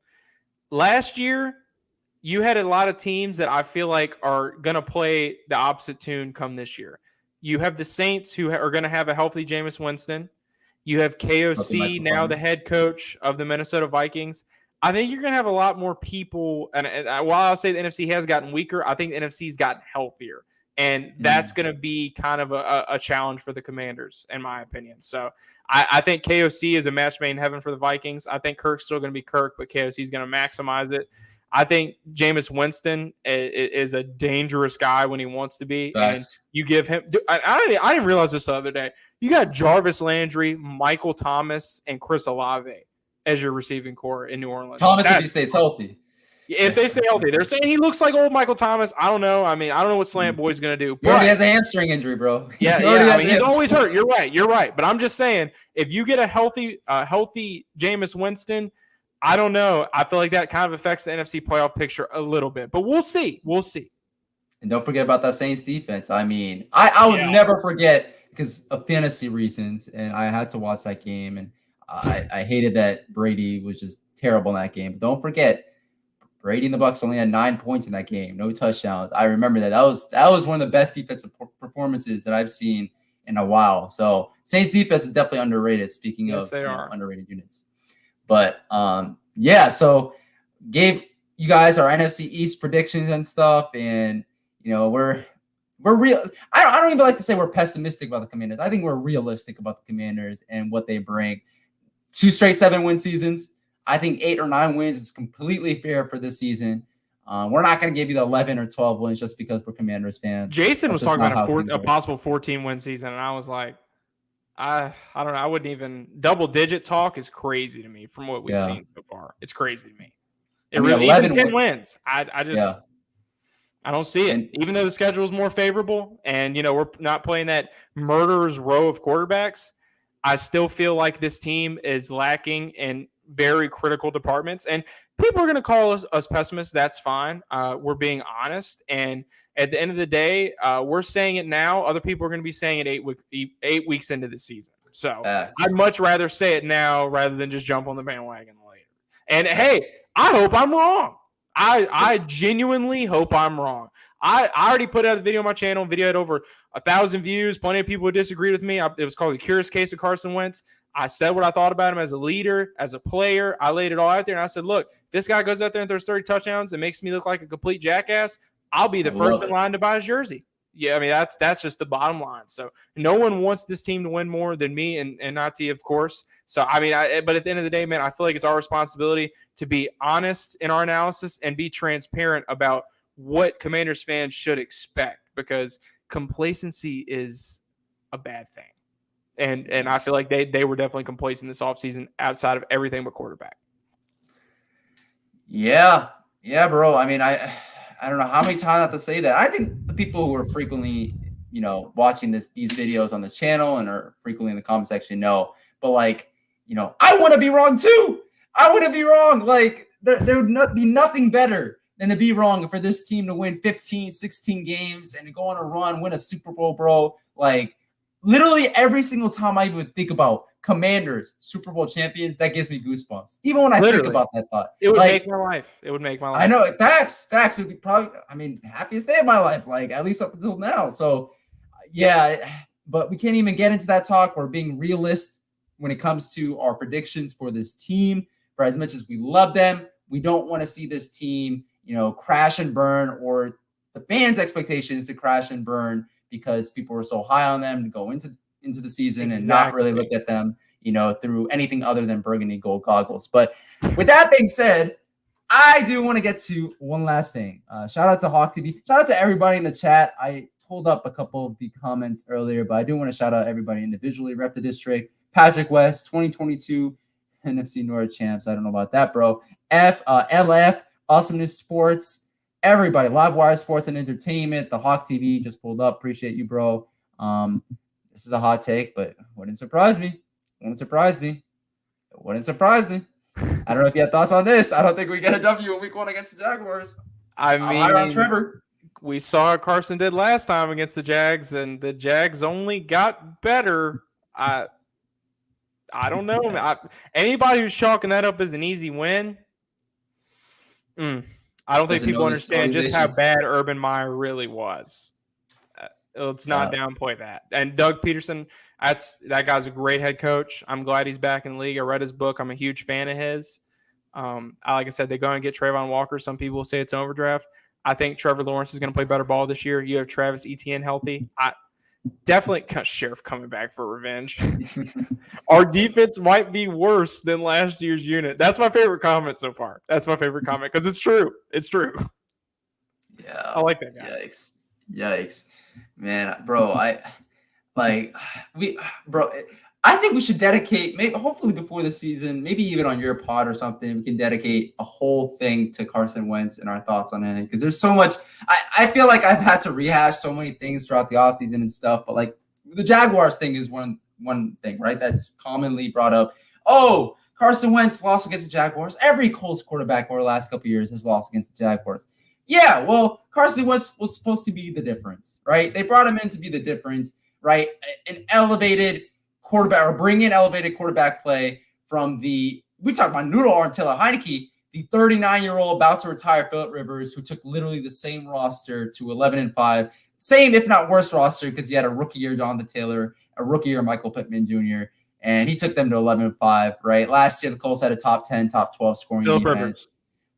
Last year, you had a lot of teams that I feel like are going to play the opposite tune come this year. You have the Saints who are going to have a healthy Jameis Winston. You have Hopefully KOC Michael now Carter. the head coach of the Minnesota Vikings. I think you're going to have a lot more people. And while I'll say the NFC has gotten weaker, I think the NFC's gotten healthier. And that's going to be kind of a challenge for the Commanders, in my opinion. So I think KOC is a match made in heaven for the Vikings. I think Kirk's still going to be Kirk, but KOC is going to maximize it. I think Jameis Winston is a dangerous guy when he wants to be. Facts. And you give him – I didn't realize this the other day. You got Jarvis Landry, Michael Thomas, and Chris Olave as your receiving core in New Orleans. Thomas, if he stays healthy. If they stay healthy. They're saying he looks like old Michael Thomas. I don't know. I mean, I don't know what Slant Boy's going to do. He already has a hamstring injury, bro. Yeah. I mean, he's always hurt. You're right. But I'm just saying, if you get a healthy Jameis Winston, I don't know. I feel like that kind of affects the NFC playoff picture a little bit. But we'll see. And don't forget about that Saints defense. I mean, I would never forget because of fantasy reasons, and I had to watch that game, and I hated that Brady was just terrible in that game. But don't forget, Brady and the Bucs only had 9 points in that game, no touchdowns. I remember that. That was one of the best defensive performances that I've seen in a while. So Saints defense is definitely underrated. Speaking of underrated units, but so gave you guys our NFC East predictions and stuff, and we're real. I don't even like to say we're pessimistic about the Commanders. I think we're realistic about the Commanders and what they bring. 2 straight 7-win seasons. I think 8 or 9 wins is completely fair for this season. We're not going to give you the 11 or 12 wins just because we're Commanders fans. Jason was talking about a possible 14-win season, and I was like, I don't know. I wouldn't even – double-digit talk is crazy to me from what we've seen so far. It's crazy to me. Even 10 wins. I just I don't see it. Even though the schedule is more favorable and, we're not playing that murderer's row of quarterbacks, I still feel like this team is lacking in very critical departments. And people are going to call us pessimists. That's fine. We're being honest. And at the end of the day, we're saying it now. Other people are going to be saying it 8 weeks into the season. So I'd much rather say it now rather than just jump on the bandwagon later. And hey, I hope I'm wrong. I genuinely hope I'm wrong. I already put out a video on my channel. Video had over 1,000 views. Plenty of people disagreed with me. It was called The Curious Case of Carson Wentz. I said what I thought about him as a leader, as a player. I laid it all out there, and I said, look, this guy goes out there and throws 30 touchdowns and makes me look like a complete jackass. I'll be the first in line to buy his jersey. Yeah, I mean, that's just the bottom line. So no one wants this team to win more than me and Nati, of course. So, I mean, but at the end of the day, man, I feel like it's our responsibility to be honest in our analysis and be transparent about what Commanders fans should expect, because complacency is a bad thing. And I feel like they were definitely complacent this offseason outside of everything but quarterback. Yeah, bro. I mean, I don't know how many times I have to say that. I think the people who are frequently, watching these videos on this channel and are frequently in the comment section know. But I want to be wrong too. I want to be wrong. Like there would be nothing better than to be wrong for this team to win 15, 16 games and to go on a run, win a Super Bowl, bro. Like literally every single time I even think about Commanders, Super Bowl champions, that gives me goosebumps. Even when I think about that thought. It would make my life. It would make my life. I know. Facts would be probably, happiest day of my life, like at least up until now. So, yeah, but we can't even get into that talk. We're being realist when it comes to our predictions for this team. For as much as we love them, we don't want to see this team, crash and burn, or the fans' expectations to crash and burn because people were so high on them to go into the season and not really look at them, through anything other than burgundy gold goggles. But with that being said, I do want to get to one last thing. Shout out to Hawk TV. Shout out to everybody in the chat. I pulled up a couple of the comments earlier, but I do want to shout out everybody individually. Rep the District, Patrick West, 2022 NFC North champs. I don't know about that, bro. LF, Awesomeness Sports, everybody, Livewire Sports and Entertainment, the Hawk TV just pulled up. Appreciate you, bro. This is a hot take, but it wouldn't surprise me. I don't know if you have thoughts on this. I don't think we get a W in week 1 against the Jaguars. I'm Trevor. We saw what Carson did last time against the Jags, and the Jags only got better. I don't know. Anybody who's chalking that up as an easy win, I don't think people understand just how bad Urban Meyer really was. Let's not downplay that. And Doug Peterson, that guy's a great head coach. I'm glad he's back in the league. I read his book. I'm a huge fan of his. Like I said, they go and get Trayvon Walker. Some people say it's an overdraft. I think Trevor Lawrence is going to play better ball this year. You have Travis Etienne healthy. Definitely Sheriff coming back for revenge. Our defense might be worse than last year's unit. That's my favorite comment so far. That's my favorite comment because it's true. It's true. Yeah. I like that guy. Yikes. Man, bro, I think we should dedicate, maybe hopefully before the season, maybe even on your pod or something, we can dedicate a whole thing to Carson Wentz and our thoughts on him. Because there's so much, I feel like I've had to rehash so many things throughout the offseason and stuff, but like the Jaguars thing is one thing, right? That's commonly brought up. Oh, Carson Wentz lost against the Jaguars. Every Colts quarterback over the last couple of years has lost against the Jaguars. Yeah, well, Carson Wentz was supposed to be the difference, right? They brought him in to be the difference, right? An elevated quarterback, or bring in elevated quarterback play from we talked about noodle arm Taylor Heinecke, the 39-year-old about to retire Phillip Rivers, who took literally the same roster to 11-5, same if not worse roster because he had a rookie year Jonathan Taylor, a rookie year Michael Pittman Jr., and he took them to 11-5, right? Last year the Colts had a top 10, top 12 scoring Phillip defense. Rivers.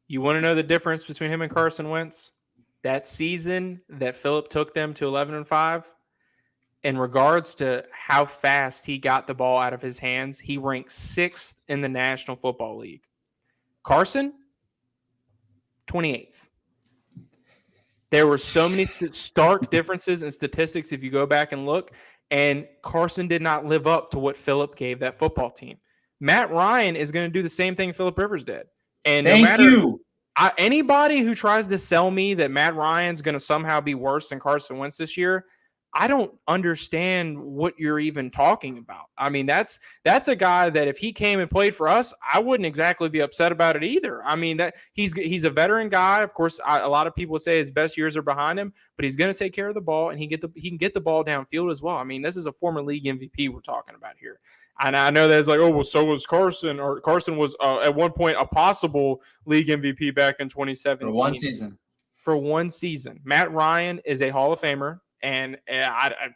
You want to know the difference between him and Carson Wentz? That season that Phillip took them to 11-5, in regards to how fast he got the ball out of his hands, he ranked 6th in the National Football League. Carson, 28th. There were so many stark differences in statistics if you go back and look, and Carson did not live up to what Phillip gave that football team. Matt Ryan is going to do the same thing Phillip Rivers did. And Thank you. Anybody who tries to sell me that Matt Ryan's going to somehow be worse than Carson Wentz this year, I don't understand what you're even talking about. I mean, that's a guy that if he came and played for us, I wouldn't exactly be upset about it either. I mean, that he's a veteran guy. Of course, a lot of people would say his best years are behind him, but he's going to take care of the ball and he can get the ball downfield as well. I mean, this is a former league MVP we're talking about here. And I know that's like, oh, well, so was Carson, or Carson was at one point a possible league MVP back in 2017. For one season. Matt Ryan is a Hall of Famer. And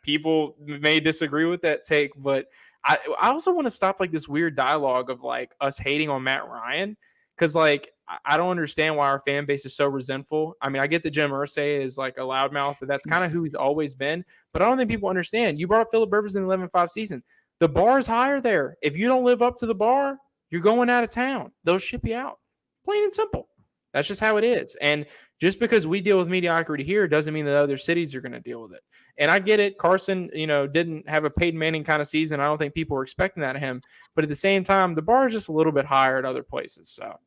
people may disagree with that take, but I also want to stop like this weird dialogue of like us hating on Matt Ryan, because like I don't understand why our fan base is so resentful. I mean, I get that Jim Irsay is like a loudmouth, but that's kind of who he's always been. But I don't think people understand. You brought up Phillip Rivers in the 11-5 season. The bar is higher there. If you don't live up to the bar, you're going out of town. They'll ship you out. Plain and simple. That's just how it is. And just because we deal with mediocrity here doesn't mean that other cities are going to deal with it. And I get it. Carson, didn't have a Peyton Manning kind of season. I don't think people were expecting that of him. But at the same time, the bar is just a little bit higher at other places. So,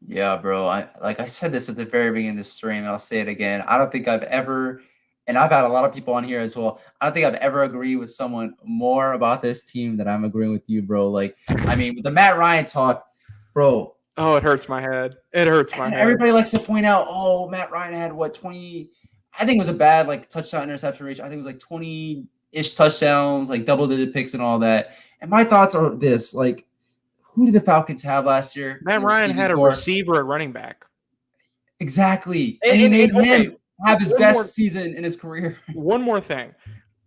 yeah, bro. I said this at the very beginning of the stream, and I'll say it again. I don't think I've ever, and I've had a lot of people on here as well, I don't think I've ever agreed with someone more about this team than I'm agreeing with you, bro. Like, I mean, with the Matt Ryan talk, bro. Oh, it hurts my head. It hurts my head. Everybody likes to point out, oh, Matt Ryan had 20, I think it was a bad like touchdown interception ratio. I think it was like 20-ish touchdowns, like double-digit picks and all that. And my thoughts are this, like, who did the Falcons have last year? Matt Ryan had a receiver at running back. Exactly. And he made him have his best season in his career. One more thing.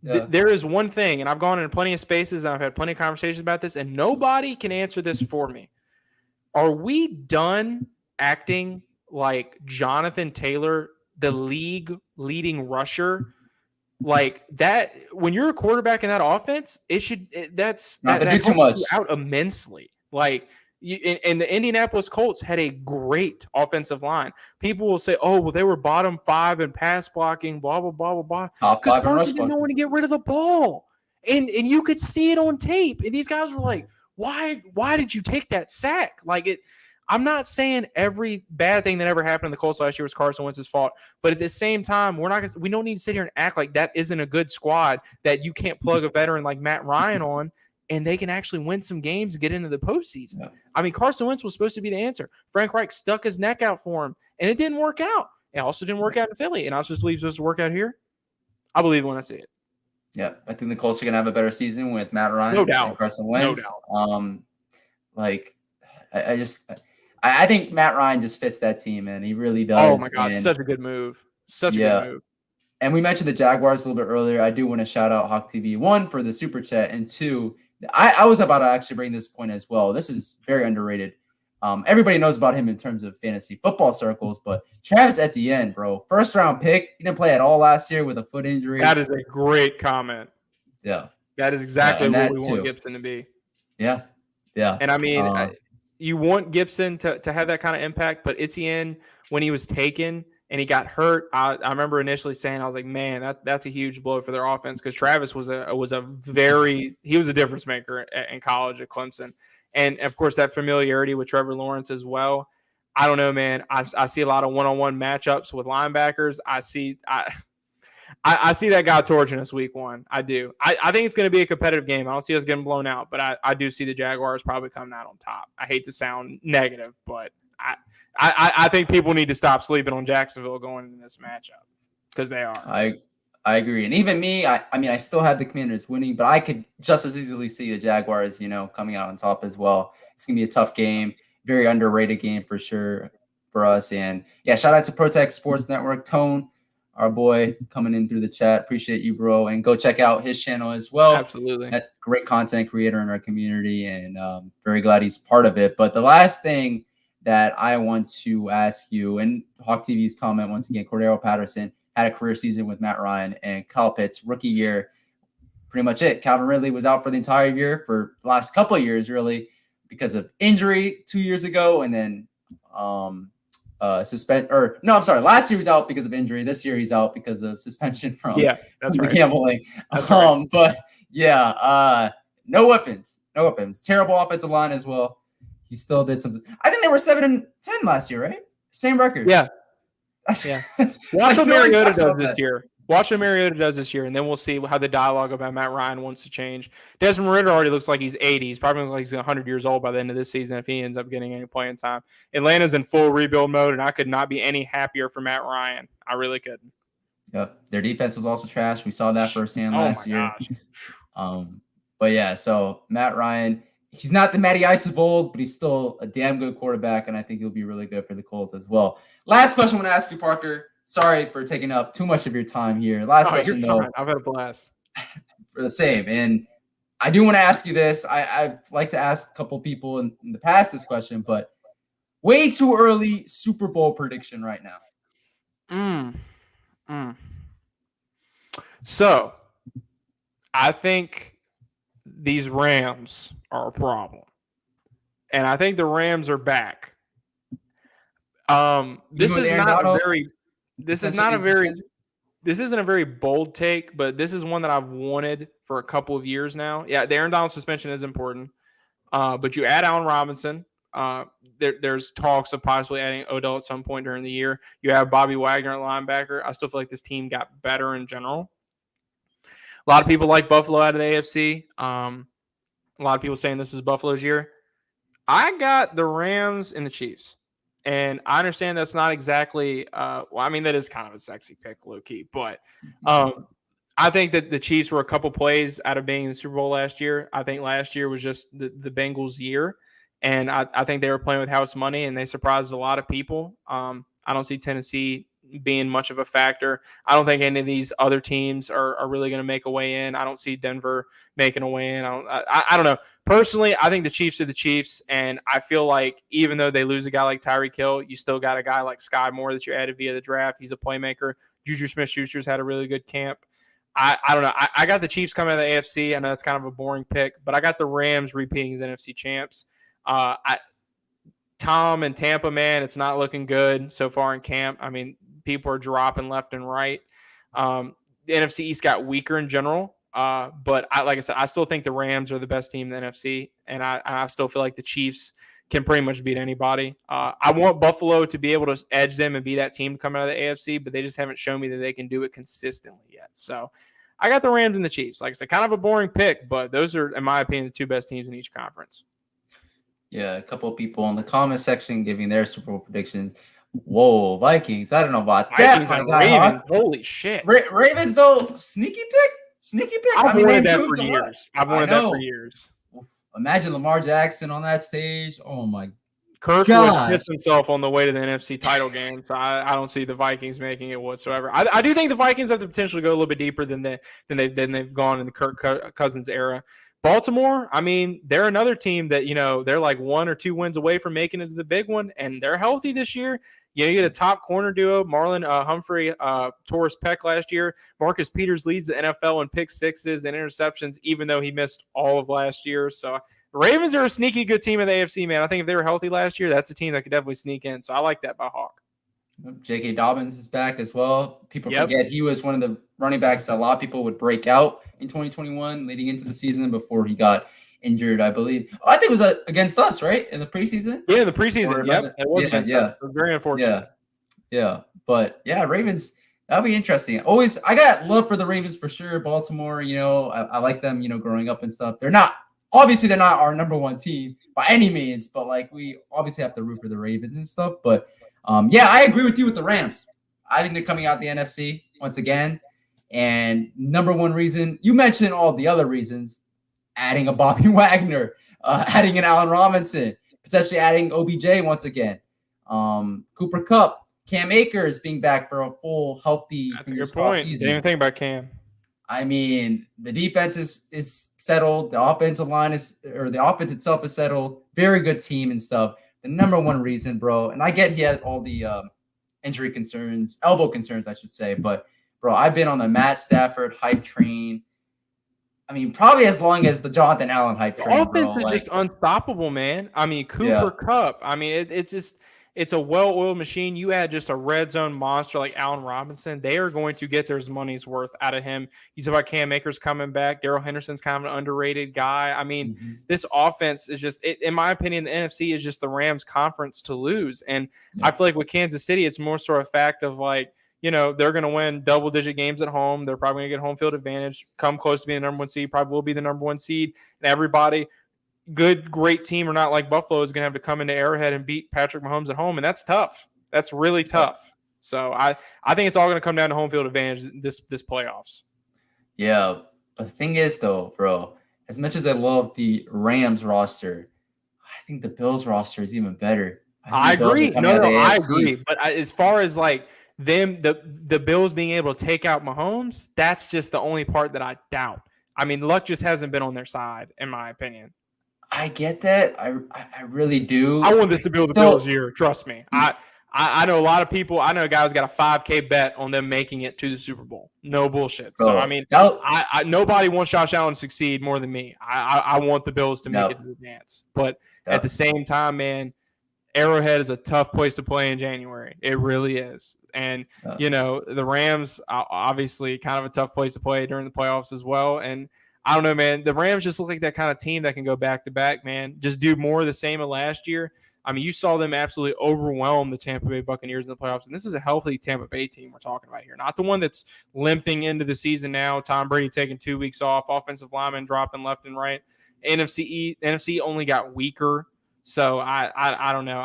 Yeah. There is one thing, and I've gone in plenty of spaces and I've had plenty of conversations about this, and nobody can answer this for me. Are we done acting like Jonathan Taylor, the league leading rusher, like that? When you're a quarterback in that offense, that helps you out immensely. Like, and the Indianapolis Colts had a great offensive line. People will say, "Oh, well, they were bottom 5 in pass blocking, blah blah blah blah blah." Top 5 in rush didn't know when to get rid of the ball, and you could see it on tape. And these guys were like, Why did you take that sack? Like it. I'm not saying every bad thing that ever happened in the Colts last year was Carson Wentz's fault, but at the same time, we don't need to sit here and act like that isn't a good squad that you can't plug a veteran like Matt Ryan on, and they can actually win some games and get into the postseason. Yeah. I mean, Carson Wentz was supposed to be the answer. Frank Reich stuck his neck out for him, and it didn't work out. It also didn't work out in Philly, and I was supposed to believe it was supposed to work out here. I believe it when I see it. Yeah, I think the Colts are gonna have a better season with Matt Ryan, no doubt, and Carson Wentz. No doubt. I think Matt Ryan just fits that team, and he really does. Oh my God, such a good move. Such a good move. And we mentioned the Jaguars a little bit earlier. I do want to shout out Hawk TV, 1, for the super chat, and 2, I was about to actually bring this point as well. This is very underrated. Everybody knows about him in terms of fantasy football circles, but Travis Etienne, bro, first-round pick. He didn't play at all last year with a foot injury. That is a great comment. Yeah. That is exactly what we want Gibson to be. Yeah. Yeah. And I mean, you want Gibson to have that kind of impact, but Etienne, when he was taken and he got hurt, I remember initially saying, I was like, man, that's a huge blow for their offense, because Travis was he was a difference maker in college at Clemson. And of course, that familiarity with Trevor Lawrence as well. I don't know, man. I see a lot of one-on-one matchups with linebackers. I see that guy torching us week 1. I do. I think it's going to be a competitive game. I don't see us getting blown out, but I do see the Jaguars probably coming out on top. I hate to sound negative, but I think people need to stop sleeping on Jacksonville going into this matchup, because they are. I agree. And even me, I mean, I still had the Commanders winning, but I could just as easily see the Jaguars, coming out on top as well. It's going to be a tough game, very underrated game for sure for us. And yeah, shout out to Protect Sports Network, Tone, our boy, coming in through the chat. Appreciate you, bro. And go check out his channel as well. Absolutely. That's a great content creator in our community, and very glad he's part of it. But the last thing that I want to ask you, and Hawk TV's comment once again, Cordero Patterson had a career season with Matt Ryan, and Kyle Pitts, rookie year, pretty much it. Calvin Ridley was out for the entire year, for the last couple of years, really, because of injury 2 years ago, and then last year he was out because of injury. This year he's out because of suspension from that's gambling. But yeah, no weapons. Terrible offensive line as well. He still did something. I think they were 7-10 last year, right? Same record. Yeah. Watch what Mariota does this year. Watch what Mariota does this year, and then we'll see how the dialogue about Matt Ryan wants to change. Desmond Ridder already looks like he's 80. He's probably like he's 100 years old by the end of this season if he ends up getting any playing time. Atlanta's in full rebuild mode, and I could not be any happier for Matt Ryan. I really couldn't. Yep. Their defense was also trash. We saw that firsthand last year. But yeah, so Matt Ryan, he's not the Matty Ice of old, but he's still a damn good quarterback, and I think he'll be really good for the Colts as well. Last question I want to ask you, Parker. Sorry for taking up too much of your time here. Last question, though. I've had a blast. For the same. And I do want to ask you this. I've like to ask a couple people in the past this question, but way too early Super Bowl prediction right now. So, I think these Rams are a problem. And I think the Rams are back. This isn't a very bold take, but this is one that I've wanted for a couple of years now. Yeah, the Aaron Donald suspension is important. But you add Allen Robinson. There's talks of possibly adding Odell at some point during the year. You have Bobby Wagner at linebacker. I still feel like this team got better in general. A lot of people like Buffalo out of the AFC. A lot of people saying this is Buffalo's year. I got the Rams and the Chiefs. And I understand that's not exactly that is kind of a sexy pick, low-key. But I think that the Chiefs were a couple plays out of being in the Super Bowl last year. I think last year was just the Bengals' year. And I think they were playing with house money, and they surprised a lot of people. I don't see Tennessee being much of a factor. I don't think any of these other teams are really going to make a way in. I don't see Denver making a way in. I don't know. Personally, I think the Chiefs are the Chiefs, and I feel like even though they lose a guy like Tyreek Hill, you still got a guy like Sky Moore that you added via the draft. He's a playmaker. Juju Smith-Schuster's had a really good camp. I don't know. I got the Chiefs coming out of the AFC. I know that's kind of a boring pick, but I got the Rams repeating as NFC champs. Tom and Tampa, man, it's not looking good so far in camp. I mean, people are dropping left and right. The NFC East got weaker in general. But like I said, I still think the Rams are the best team in the NFC, and I still feel like the Chiefs can pretty much beat anybody. I want Buffalo to be able to edge them and be that team coming out of the AFC, but they just haven't shown me that they can do it consistently yet. So I got the Rams and the Chiefs. Like I said, kind of a boring pick, but those are, in my opinion, the two best teams in each conference. Yeah, a couple of people in the comment section giving their Super Bowl predictions. Whoa, Vikings. I don't know about Vikings and Ravens. Holy shit. Ravens, though, sneaky pick. I've wanted that for years. Imagine Lamar Jackson on that stage. Oh, my Kirk would Gosh. piss himself on the way to the NFC title game, so I don't see the Vikings making it whatsoever. I do think the Vikings have the potential to go a little bit deeper than they've gone in the Kirk Cousins era. Baltimore, I mean, they're another team that, they're like 1 or 2 wins away from making it to the big one, and they're healthy this year. You get a top corner duo, Marlon Humphrey, Torres Peck last year. Marcus Peters leads the NFL in pick sixes and interceptions, even though he missed all of last year. So the Ravens are a sneaky good team in the AFC, man. I think if they were healthy last year, that's a team that could definitely sneak in. So I like that by Hawk. J.K. Dobbins is back as well. People forget he was one of the running backs that a lot of people would break out in 2021 leading into the season before he got injured, I believe. I think it was against us, right? In the preseason? Yeah, in the preseason. Yep. It was against us. It was very unfortunate. Yeah. But, Ravens, that'll be interesting. I got love for the Ravens for sure. Baltimore, I like them, growing up and stuff. They're not our number one team by any means, but like we obviously have to root for the Ravens and stuff. But I agree with you with the Rams. I think they're coming out the NFC once again. And number one reason, you mentioned all the other reasons, adding a Bobby Wagner, adding an Allen Robinson, potentially adding OBJ once again. Cooper Kupp, Cam Akers being back for a full healthy. That's a good point. Didn't even think about Cam. I mean, the defense is settled. The offensive line the offense itself is settled. Very good team and stuff. The number one reason, bro, and I get he had all the injury concerns, elbow concerns, I should say. But, bro, I've been on the Matt Stafford hype train. I mean, probably as long as the Jonathan Allen hype train, the offense is just unstoppable, man. I mean, Cooper Kupp. I mean, it's a well-oiled machine. You add just a red zone monster like Allen Robinson, they are going to get their money's worth out of him. You talk about Cam Akers coming back. Darrell Henderson's kind of an underrated guy. I mean, this offense is just, in my opinion, the NFC is just the Rams conference to lose. And I feel like with Kansas City, it's more sort of a fact of like, they're going to win double-digit games at home. They're probably going to get home field advantage, come close to being the number one seed, probably will be the number one seed. And everybody – great team or not like Buffalo is going to have to come into Arrowhead and beat Patrick Mahomes at home, and that's tough. That's really tough. So I think it's all going to come down to home field advantage this playoffs. Yeah, but the thing is, though, bro, as much as I love the Rams roster, I think the Bills roster is even better. I agree. No, I agree. But as far as like them, the Bills being able to take out Mahomes, that's just the only part that I doubt. I mean, luck just hasn't been on their side, in my opinion. I get that. I really do. I want this to be the Bills year. Trust me. I know a lot of people. I know guys got a 5K bet on them making it to the Super Bowl. No bullshit. So, I mean, nobody wants Josh Allen to succeed more than me. I want the Bills to make it to the dance. But at the same time, man, Arrowhead is a tough place to play in January. It really is. And, the Rams, obviously, kind of a tough place to play during the playoffs as well. And I don't know, man. The Rams just look like that kind of team that can go back-to-back, man. Just do more of the same as last year. I mean, you saw them absolutely overwhelm the Tampa Bay Buccaneers in the playoffs, and this is a healthy Tampa Bay team we're talking about here. Not the one that's limping into the season now. Tom Brady taking 2 weeks off, offensive linemen dropping left and right. NFC only got weaker, so I don't know.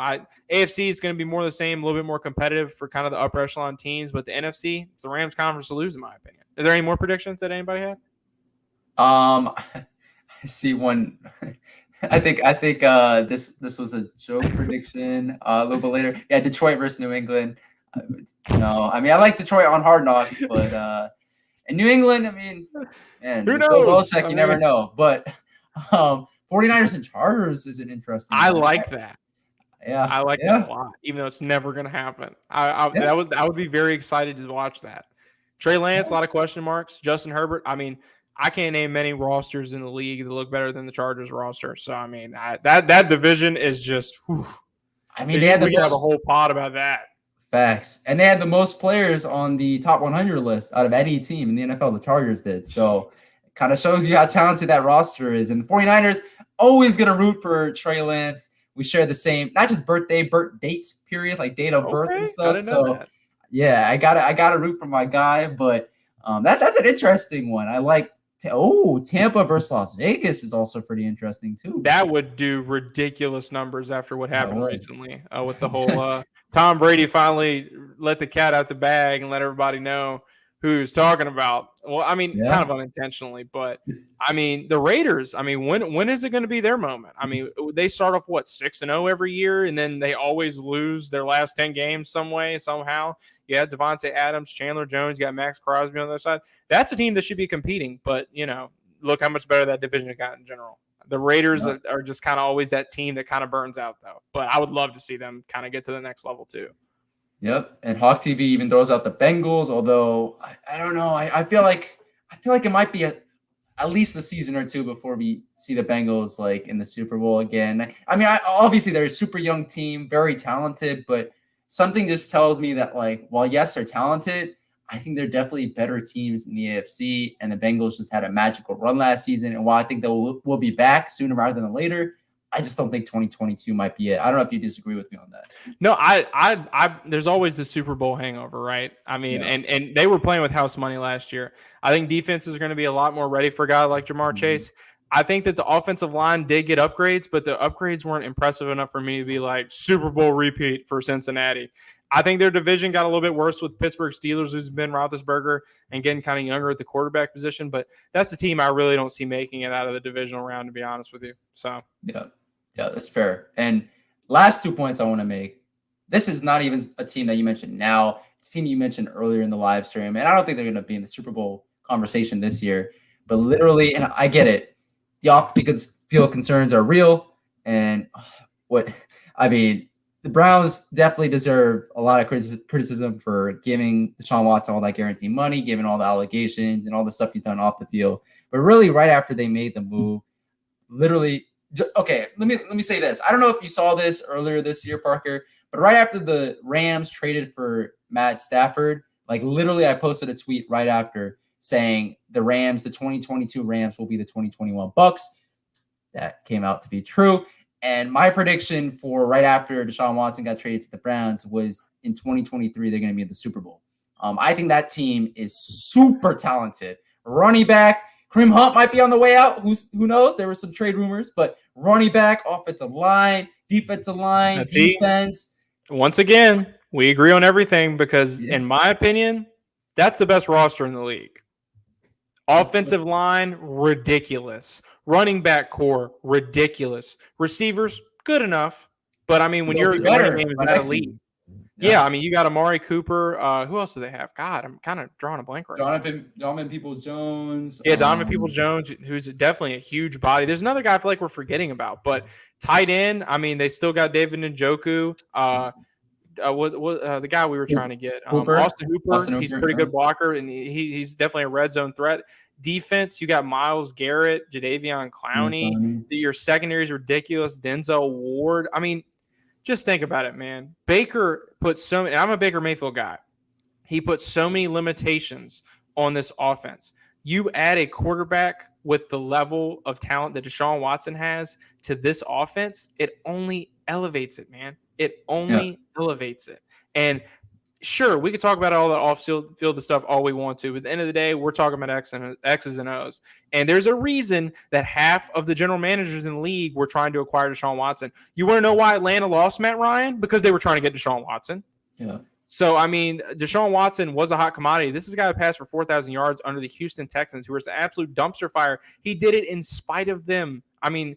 AFC is going to be more the same, a little bit more competitive for kind of the upper echelon teams, but the NFC, it's the Rams conference to lose, in my opinion. Are there any more predictions that anybody had? I see one. I think this was a joke prediction a little bit later. Yeah, Detroit versus New England. No, I mean I like Detroit on Hard Knocks, but in New England, I mean, man, who knows? Belichick, you never know. But 49ers and Chargers is an interesting. I like that. Yeah, I like that a lot, even though it's never going to happen. I would be very excited to watch that. Trey Lance, a lot of question marks. Justin Herbert, I mean. I can't name many rosters in the league that look better than the Chargers roster. So, I mean, that division is just whew. I mean, they had the whole pod about that. Facts. And they had the most players on the top 100 list out of any team in the NFL. The Chargers did. So, it kind of shows you how talented that roster is. And the 49ers, always going to root for Trey Lance. We share the same, not just birth date period, like date of birth and stuff. So, yeah, I gotta root for my guy. But that's an interesting one. I like. Tampa versus Las Vegas is also pretty interesting too. That would do ridiculous numbers after what happened recently with the whole Tom Brady finally let the cat out the bag and let everybody know who's talking about. Well, I mean, Yeah. kind of unintentionally, but I mean, the Raiders. I mean, when is it going to be their moment? I mean, they start off 6-0 every year, and then they always lose their last 10 games some way, somehow. You had Devontae Adams, Chandler Jones, you got Max Crosby on the other side. That's a team that should be competing, but look how much better that division got in general. The Raiders are just kind of always that team that kind of burns out, though. But I would love to see them kind of get to the next level too. Yep, and Hawk TV even throws out the Bengals. Although I don't know, I feel like it might be at least a season or two before we see the Bengals like in the Super Bowl again. I mean, obviously they're a super young team, very talented, but something just tells me that like while yes they're talented, I think they're definitely better teams in the AFC. And the Bengals just had a magical run last season, and while I think they will be back sooner rather than later, I just don't think 2022 might be it. I don't know if you disagree with me on that. No, I there's always the Super Bowl hangover, right? I mean, and they were playing with house money last year. I think defense is going to be a lot more ready for a guy like Jamar Chase. I think that the offensive line did get upgrades, but the upgrades weren't impressive enough for me to be like Super Bowl repeat for Cincinnati. I think their division got a little bit worse with Pittsburgh Steelers, who's Ben Roethlisberger, and getting kind of younger at the quarterback position. But that's a team I really don't see making it out of the divisional round, to be honest with you. So yeah, that's fair. And last 2 points I want to make. This is not even a team that you mentioned now. It's a team you mentioned earlier in the live stream, and I don't think they're going to be in the Super Bowl conversation this year. But literally, and I get it, the off-the-field concerns are real, and the Browns definitely deserve a lot of criticism for giving Deshaun Watson all that guaranteed money, given all the allegations and all the stuff he's done off the field. But really, right after they made the move, literally, okay, let me say this. I don't know if you saw this earlier this year, Parker, but right after the Rams traded for Matt Stafford, like literally I posted a tweet right after saying the 2022 Rams will be the 2021 Bucks. That came out to be true. And my prediction for right after Deshaun Watson got traded to the Browns was in 2023, they're going to be in the Super Bowl. I think that team is super talented. Running back, Kareem Hunt might be on the way out. Who knows? There were some trade rumors, but running back, offensive line, defensive line, defense. Once again, we agree on everything because, in my opinion, that's the best roster in the league. Offensive line, ridiculous. Running back core, ridiculous. Receivers, good enough. But, I mean, when you're running game is that elite. Yeah, I mean, you got Amari Cooper. Who else do they have? God, I'm kind of drawing a blank right now. Donovan Peoples-Jones. Yeah, Donovan Peoples-Jones, who's definitely a huge body. There's another guy I feel like we're forgetting about. But tight end, I mean, they still got David Njoku. The guy we were trying to get, Austin Hooper. He's a pretty good blocker, and he's definitely a red zone threat. Defense, you got Myles Garrett, Jadeveon Clowney. Your secondary is ridiculous. Denzel Ward. I mean, just think about it, man. Baker put so many. I'm a Baker Mayfield guy. He put so many limitations on this offense. You add a quarterback with the level of talent that Deshaun Watson has to this offense, it only elevates it, man. It only elevates it. And sure, we could talk about all the off-field stuff all we want to. But at the end of the day, we're talking about X's and O's. And there's a reason that half of the general managers in the league were trying to acquire Deshaun Watson. You want to know why Atlanta lost Matt Ryan? Because they were trying to get Deshaun Watson. Yeah. So, I mean, Deshaun Watson was a hot commodity. This is a guy who passed for 4,000 yards under the Houston Texans, who was an absolute dumpster fire. He did it in spite of them. I mean,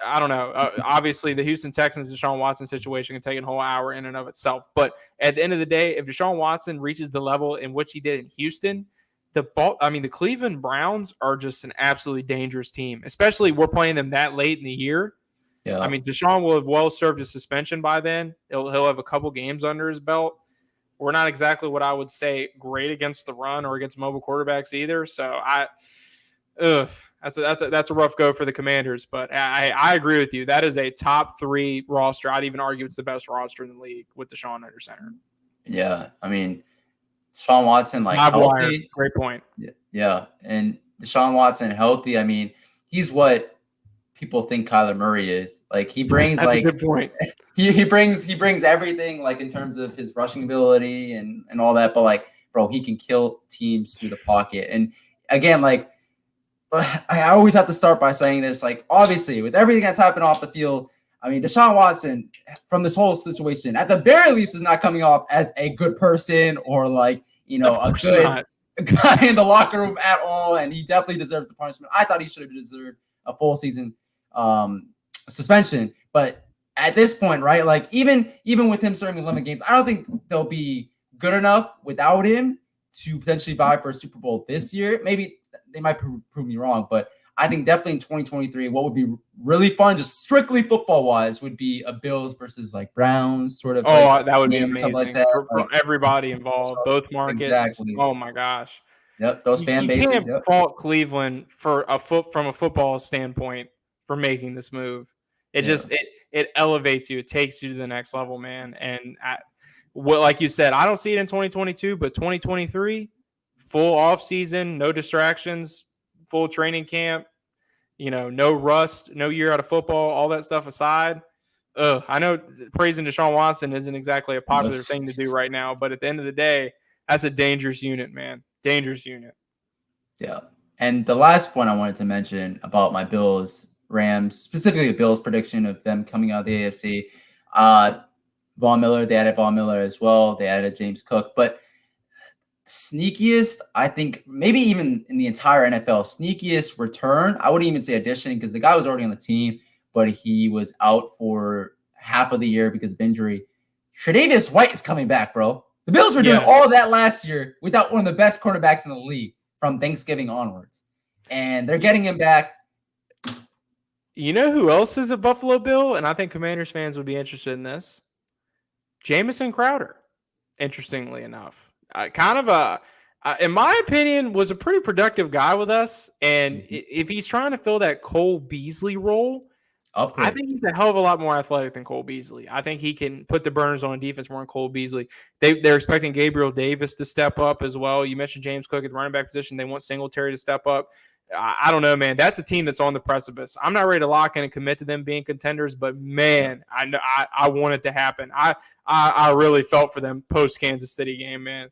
I don't know. Obviously, the Houston Texans Deshaun Watson situation can take a whole hour in and of itself. But at the end of the day, if Deshaun Watson reaches the level in which he did in Houston, the Cleveland Browns are just an absolutely dangerous team, especially we're playing them that late in the year. Yeah. I mean, Deshaun will have well served his suspension by then. He'll have a couple games under his belt. We're not exactly what I would say great against the run or against mobile quarterbacks either. So that's a rough go for the Commanders. But I agree with you. That is a top 3 roster. I'd even argue it's the best roster in the league with Deshaun under center. Yeah, I mean, Deshaun Watson healthy. Great point. Yeah, and Deshaun Watson healthy. I mean, he's what people think Kyler Murray is. Like he brings That's a good point. He brings everything like in terms of his rushing ability and all that. But like, bro, he can kill teams through the pocket. And again, like I always have to start by saying this. Like obviously, with everything that's happened off the field, I mean, Deshaun Watson from this whole situation, at the very least, is not coming off as a good person or like a good guy in the locker room at all, and he definitely deserves the punishment. I thought he should have deserved a full season suspension, but at this point, right, like even with him starting 11 games, I don't think they'll be good enough without him to potentially vie for a Super Bowl this year. Maybe they might prove me wrong, but I think definitely in 2023, what would be really fun, just strictly football-wise, would be a Bills versus like Browns sort of. That would be amazing. Something like that. For everybody involved, both markets. Exactly. Oh my gosh. Yep, those fan bases. You can't fault Cleveland from a football standpoint for making this move. It just it elevates you. It takes you to the next level, man. And like you said, I don't see it in 2022, but 2023, full off season, no distractions, full training camp, no rust, no year out of football, all that stuff aside. I know praising Deshaun Watson isn't exactly a popular thing to do right now, but at the end of the day, that's a dangerous unit, man. Dangerous unit. Yeah. And the last point I wanted to mention about my Bills-Rams, specifically the Bills' prediction of them coming out of the AFC, Von Miller, they added Von Miller as well. They added James Cook. But sneakiest, I think, maybe even in the entire NFL, sneakiest return, I wouldn't even say addition because the guy was already on the team, but he was out for half of the year because of injury. Tre'Davious White is coming back, bro. The Bills were doing all of that last year without one of the best quarterbacks in the league from Thanksgiving onwards. And they're getting him back. You know who else is a Buffalo Bill? And I think Commanders fans would be interested in this. Jamison Crowder, interestingly enough. In my opinion, was a pretty productive guy with us. And if he's trying to fill that Cole Beasley role, I think he's a hell of a lot more athletic than Cole Beasley. I think he can put the burners on defense more than Cole Beasley. They're expecting Gabriel Davis to step up as well. You mentioned James Cook at the running back position. They want Singletary to step up. I don't know, man. That's a team that's on the precipice. I'm not ready to lock in and commit to them being contenders, but man, I want it to happen. I really felt for them post Kansas City game, man.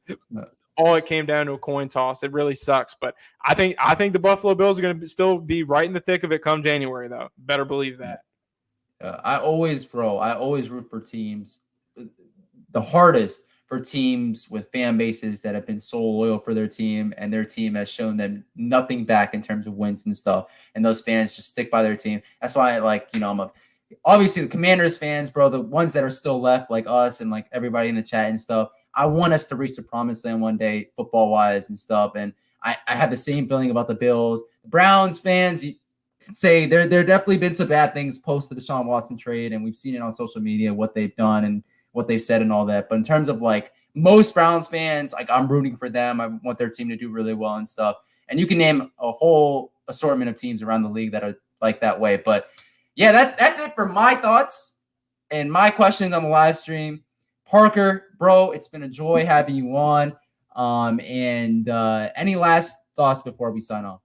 All it came down to a coin toss. It really sucks, but I think the Buffalo Bills are going to still be right in the thick of it come January, though. Better believe that. I always root for teams. The hardest for teams with fan bases that have been so loyal for their team, and their team has shown them nothing back in terms of wins and stuff. And those fans just stick by their team. That's why, obviously the Commanders fans, bro, the ones that are still left, like us and like everybody in the chat and stuff. I want us to reach the promised land one day, football wise and stuff. And I have the same feeling about the Bills. The Browns fans, you can say there definitely been some bad things post the Deshaun Watson trade, and we've seen it on social media, what they've done and what they've said and all that. But in terms of like most Browns fans, like I'm rooting for them. I want their team to do really well and stuff. And you can name a whole assortment of teams around the league that are like that way. But yeah, that's it for my thoughts and my questions on the live stream. Parker, bro, it's been a joy having you on. And any last thoughts before we sign off?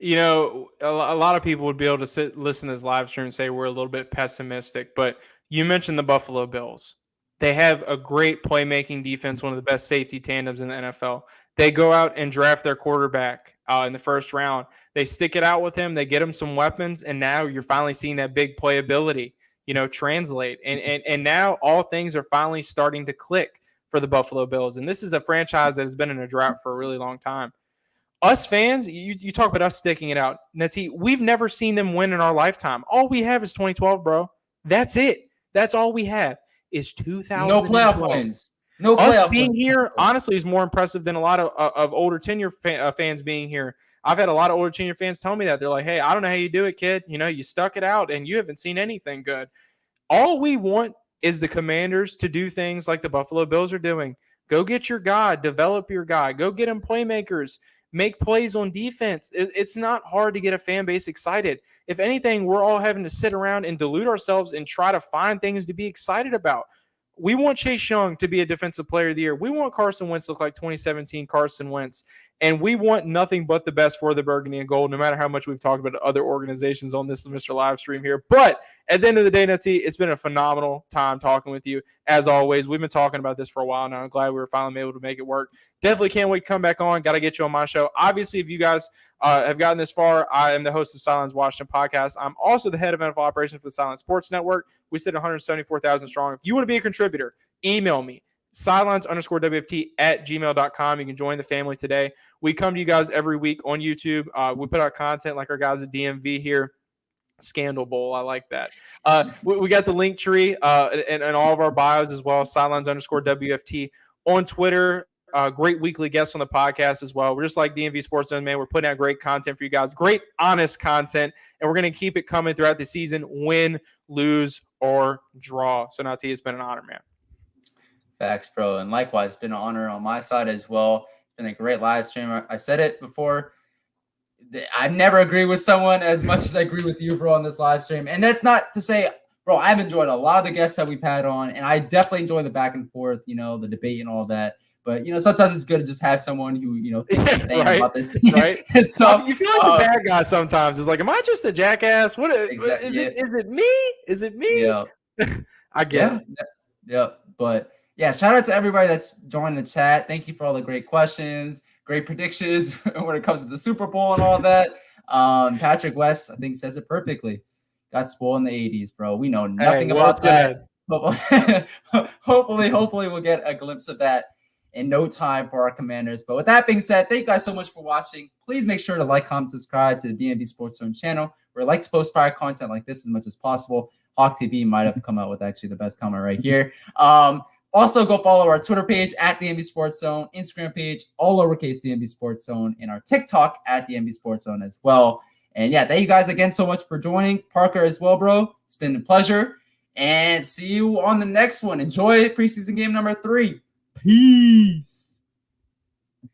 A lot of people would be able to listen to this live stream and say we're a little bit pessimistic, but you mentioned the Buffalo Bills. They have a great playmaking defense, one of the best safety tandems in the NFL. They go out and draft their quarterback in the first round. They stick it out with him. They get him some weapons, and now you're finally seeing that big playability, translate. And now all things are finally starting to click for the Buffalo Bills. And this is a franchise that has been in a drought for a really long time. Us fans, you talk about us sticking it out. Nati, we've never seen them win in our lifetime. All we have is 2012, bro. That's it. That's all we have is 2000. No playoff wins. No Us playoff being wins. here, honestly, is more impressive than a lot of older tenure fans being here. I've had a lot of older tenure fans tell me that. They're like, hey, I don't know how you do it, kid. You stuck it out, and you haven't seen anything good. All we want is the Commanders to do things like the Buffalo Bills are doing. Go get your guy. Develop your guy. Go get him playmakers. Make plays on defense. It's not hard to get a fan base excited. If anything, we're all having to sit around and delude ourselves and try to find things to be excited about. We want Chase Young to be a defensive player of the year. We want Carson Wentz to look like 2017 Carson Wentz. And we want nothing but the best for the Burgundy and Gold, no matter how much we've talked about other organizations on this Mr. Live stream here. But at the end of the day, Nati, it's been a phenomenal time talking with you. As always, we've been talking about this for a while now. I'm glad we were finally able to make it work. Definitely can't wait to come back on. Got to get you on my show. Obviously, if you guys have gotten this far, I am the host of Sidelines Washington podcast. I'm also the head of NFL operations for the Sidelines Sports Network. We sit 174,000 strong. If you want to be a contributor, email me, sidelines_WFT@gmail.com. You can join the family today. We come to you guys every week on YouTube. We put out content like our guys at DMV here. Scandal Bowl. I like that. We got the link tree and all of our bios as well. Sidelines_WFT on Twitter. Great weekly guests on the podcast as well. We're just like DMV Sports Zone, man. We're putting out great content for you guys. Great, honest content. And we're going to keep it coming throughout the season, win, lose, or draw. So, Nati, it's been an honor, man. Facts, bro. And likewise, it's been an honor on my side as well. It's been a great live stream. I said it before. I never agree with someone as much as I agree with you, bro, on this live stream. And that's not to say, bro, I've enjoyed a lot of the guests that we've had on, and I definitely enjoy the back and forth, the debate and all that. But, sometimes it's good to just have someone who, thinks the same right, about this thing. Right. And so, you feel like the bad guy sometimes. It's like, am I just a jackass? What exactly, is it me? Is it me? Yeah. I get it. Yeah. But, yeah, shout out to everybody that's joined the chat. Thank you for all the great questions, great predictions when it comes to the Super Bowl and all that. Patrick West, I think, says it perfectly. Got spoiled in the 80s, bro. We know nothing about that. Hopefully we'll get a glimpse of that in no time for our Commanders. But with that being said, thank you guys so much for watching. Please make sure to like, comment, subscribe to the DMV Sports Zone channel, where I like to post prior content like this as much as possible. Hawk TV might have come out with actually the best comment right here. Also, go follow our Twitter page at DMV Sports Zone, Instagram page, all lowercase DMV Sports Zone, and our TikTok at DMV Sports Zone as well. And yeah, thank you guys again so much for joining. Parker as well, bro. It's been a pleasure. And see you on the next one. Enjoy preseason game number 3. Peace.